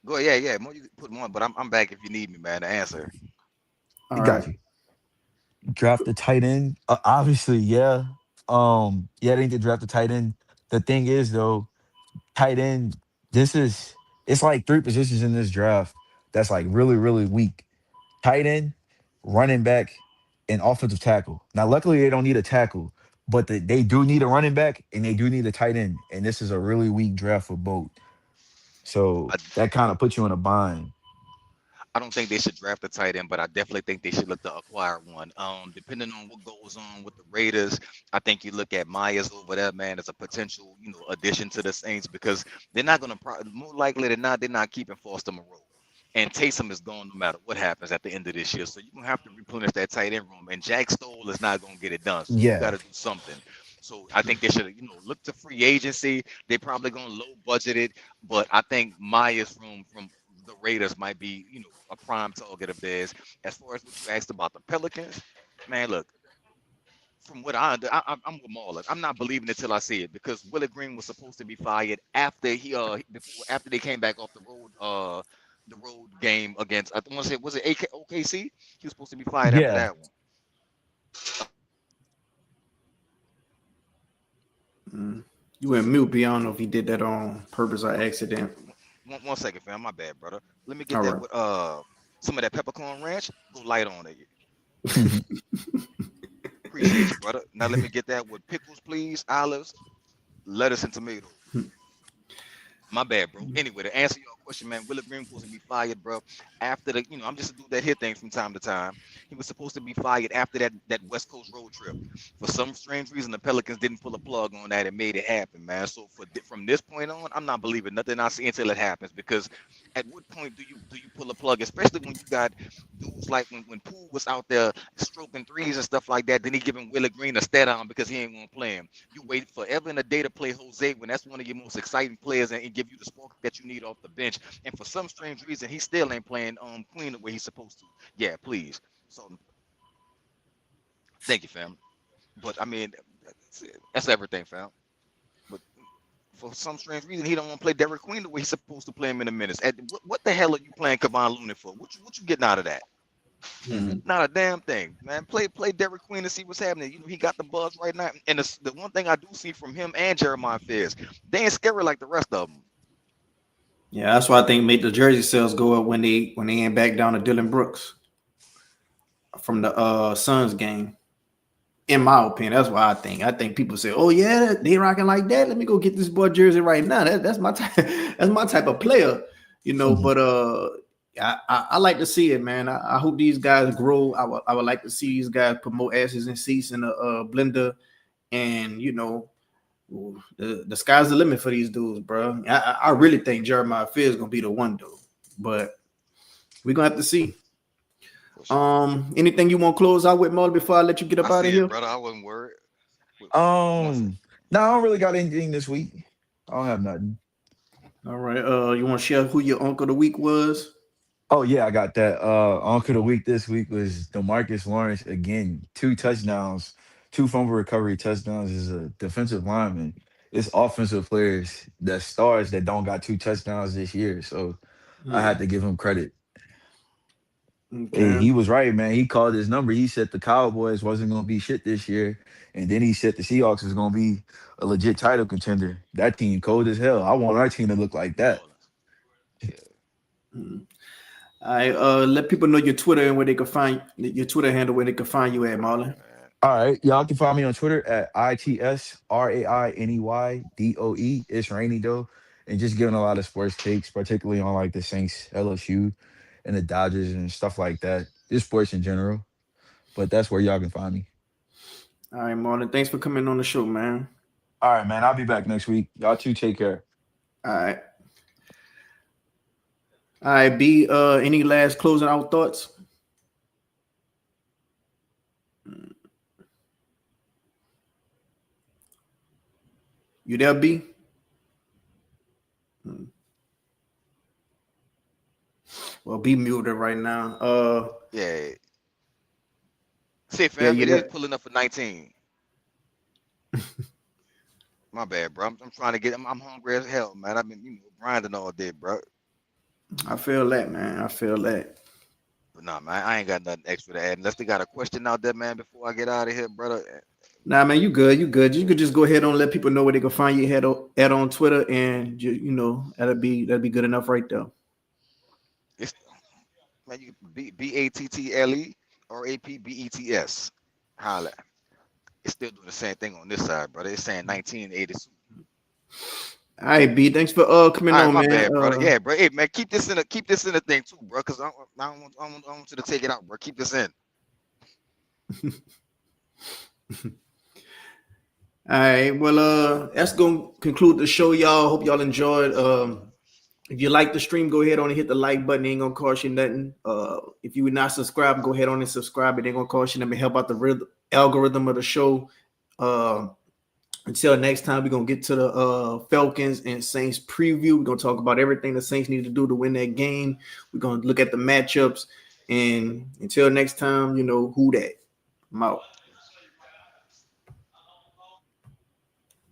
S2: Go ahead, yeah. More you can put more, but I'm back if you need me, man, to answer.
S1: All
S3: Got
S1: right.
S3: you. Draft the tight end. Obviously, yeah. Yeah, they need to draft the tight end. The thing is, though, tight end. This is it's like three positions in this draft that's like really, really weak. Tight end, running back, and offensive tackle. Now, luckily, they don't need a tackle, but they do need a running back and they do need a tight end. And this is a really weak draft for both.
S2: I,
S3: So that kind of puts you in a bind.
S2: I don't think they should draft a tight end, but I definitely think they should look to acquire one. Depending on what goes on with the Raiders, I think you look at Myers over there, man, as a potential, addition to the Saints because they're not going to, more likely than not, they're not keeping Foster Moreau. And Taysom is gone no matter what happens at the end of this year. So you're going to have to replenish that tight end room. And Jack Stoll is not going to get it done. So you got
S3: Yeah.
S2: to do something. So I think they should, look to free agency. They're probably going to low budget it. But I think Myers' room from the Raiders might be, a prime target of theirs. As far as what you asked about the Pelicans, man, look, from what I'm with Marlon. I'm not believing it till I see it because Willie Green was supposed to be fired after after they came back off the road game against I want to say was it OKC? He was supposed to be fired after
S3: Yeah.
S2: that one.
S1: You went mute, B. I don't know if he did that on purpose or accident.
S2: One second, fam. My bad, brother. Let me get
S1: All
S2: that
S1: right.
S2: with some of that peppercorn ranch. Go light on it. Appreciate you, brother. Now let me get that with pickles, please, olives, lettuce, and tomatoes. My bad, bro. Anyway, to answer your question, man, Willie Green was supposed to be fired, bro. After I'm just a dude that hit things from time to time. He was supposed to be fired after that West Coast road trip. For some strange reason, the Pelicans didn't pull a plug on that and made it happen, man. So from this point on, I'm not believing nothing I see until it happens. Because at what point do you pull a plug, especially when you got dudes like when Poole was out there stroking threes and stuff like that, then he giving Willie Green a stat on because he ain't gonna play him. You wait forever in a day to play Jose when that's one of your most exciting players and give you the spark that you need off the bench. And for some strange reason, he still ain't playing Queen the way he's supposed to. Yeah, please. So thank you, fam. But I mean, that's everything, fam. But for some strange reason, he don't want to play Derek Queen the way he's supposed to play him in the minutes. And what the hell are you playing Kevon Looney for? What you getting out of that? Not a damn thing, man. Play Derek Queen and see what's happening. He got the buzz right now. And the one thing I do see from him and Jeremiah Fierce, they ain't scary like the rest of them.
S1: Yeah, that's why I think make the jersey sales go up when they ain't back down to Dylan Brooks from the Suns game. In my opinion, that's why I think. I think people say, "Oh yeah, they rocking like that. Let me go get this boy jersey right now." That's my type. That's my type of player,
S3: Mhm.
S1: But I like to see it, man. I hope these guys grow. I would like to see these guys put more asses and seats in the blender, and the sky's the limit for these dudes, bro. I really think Jeremiah Fear is gonna be the one dude, but we're gonna have to see.
S2: For sure.
S1: Anything you want to close out with, Molly, before I let you get
S2: I
S1: up out of
S2: see it,
S1: here?
S2: brother. I wasn't worried. One second.
S3: No, I don't really got anything this week. I don't have nothing.
S1: All right. You want to share who your uncle of the week was?
S3: Oh yeah, I got that. Uncle of the week this week was DeMarcus Lawrence again. 2 touchdowns, 2 fumble recovery touchdowns as a defensive lineman. It's offensive players that stars that don't got 2 touchdowns this year. So I
S1: Yeah.
S3: had to give him credit. Hey,
S1: Okay.
S3: he was right, man. He called his number. He said the Cowboys wasn't gonna be shit this year. And then he said the Seahawks was gonna be a legit title contender. That team cold as hell. I want our team to look like
S2: New
S3: that.
S2: Orleans. Yeah.
S1: Mm. All right. Let people know your Twitter and where they can find your Twitter handle where they can find you at,
S2: All right,
S1: Marlon.
S2: man.
S3: All right. Y'all can find me on Twitter at ITSRAINEYDOE. It's rainy though. And just giving a lot of sports takes, particularly on like the Saints, LSU, and the Dodgers and stuff like that. Just sports in general. But that's where y'all can find me.
S1: All right, Marlon. Thanks for coming on the show, man.
S3: All right, man. I'll be back next week. Y'all too take care.
S1: All right. All right, B. Any last closing out thoughts? You there, B? Well, B muted right now.
S2: Yeah. See,
S1: Yeah,
S2: fam,
S1: you
S2: it is
S1: there.
S2: pulling up for 19. My bad, bro. I'm trying to get. I'm hungry as hell, man. I've been grinding all day, bro.
S1: I feel that, man. I feel that.
S2: But nah, man, I ain't got nothing extra to add. Unless they got a question out there, man, before I get out of here, brother.
S1: Nah, man, you good. You good. You could just go ahead and let people know where they can find you at on Twitter, and that'll be good enough right there.
S2: It's man, you BATTLE or APBETS. Holla. It's still doing the same thing on this side, brother. It's saying 1982.
S1: All right, B. Thanks for coming
S2: All right,
S1: on,
S2: my
S1: man.
S2: bad, brother. Yeah, bro. Hey, man, keep this in the thing too, bro. Cause I don't want you to take it out, bro. Keep this in.
S1: All right. Well, that's gonna conclude the show, y'all. Hope y'all enjoyed. If you like the stream, go ahead on and hit the like button. It ain't gonna cost you nothing. If you would not subscribe, go ahead on and subscribe. It ain't gonna cost you nothing. Help out the algorithm of the show. Until next time, we're gonna get to the Falcons and Saints preview. We're gonna talk about everything the Saints need to do to win that game. We're gonna look at the matchups. And until next time, who that? I'm out.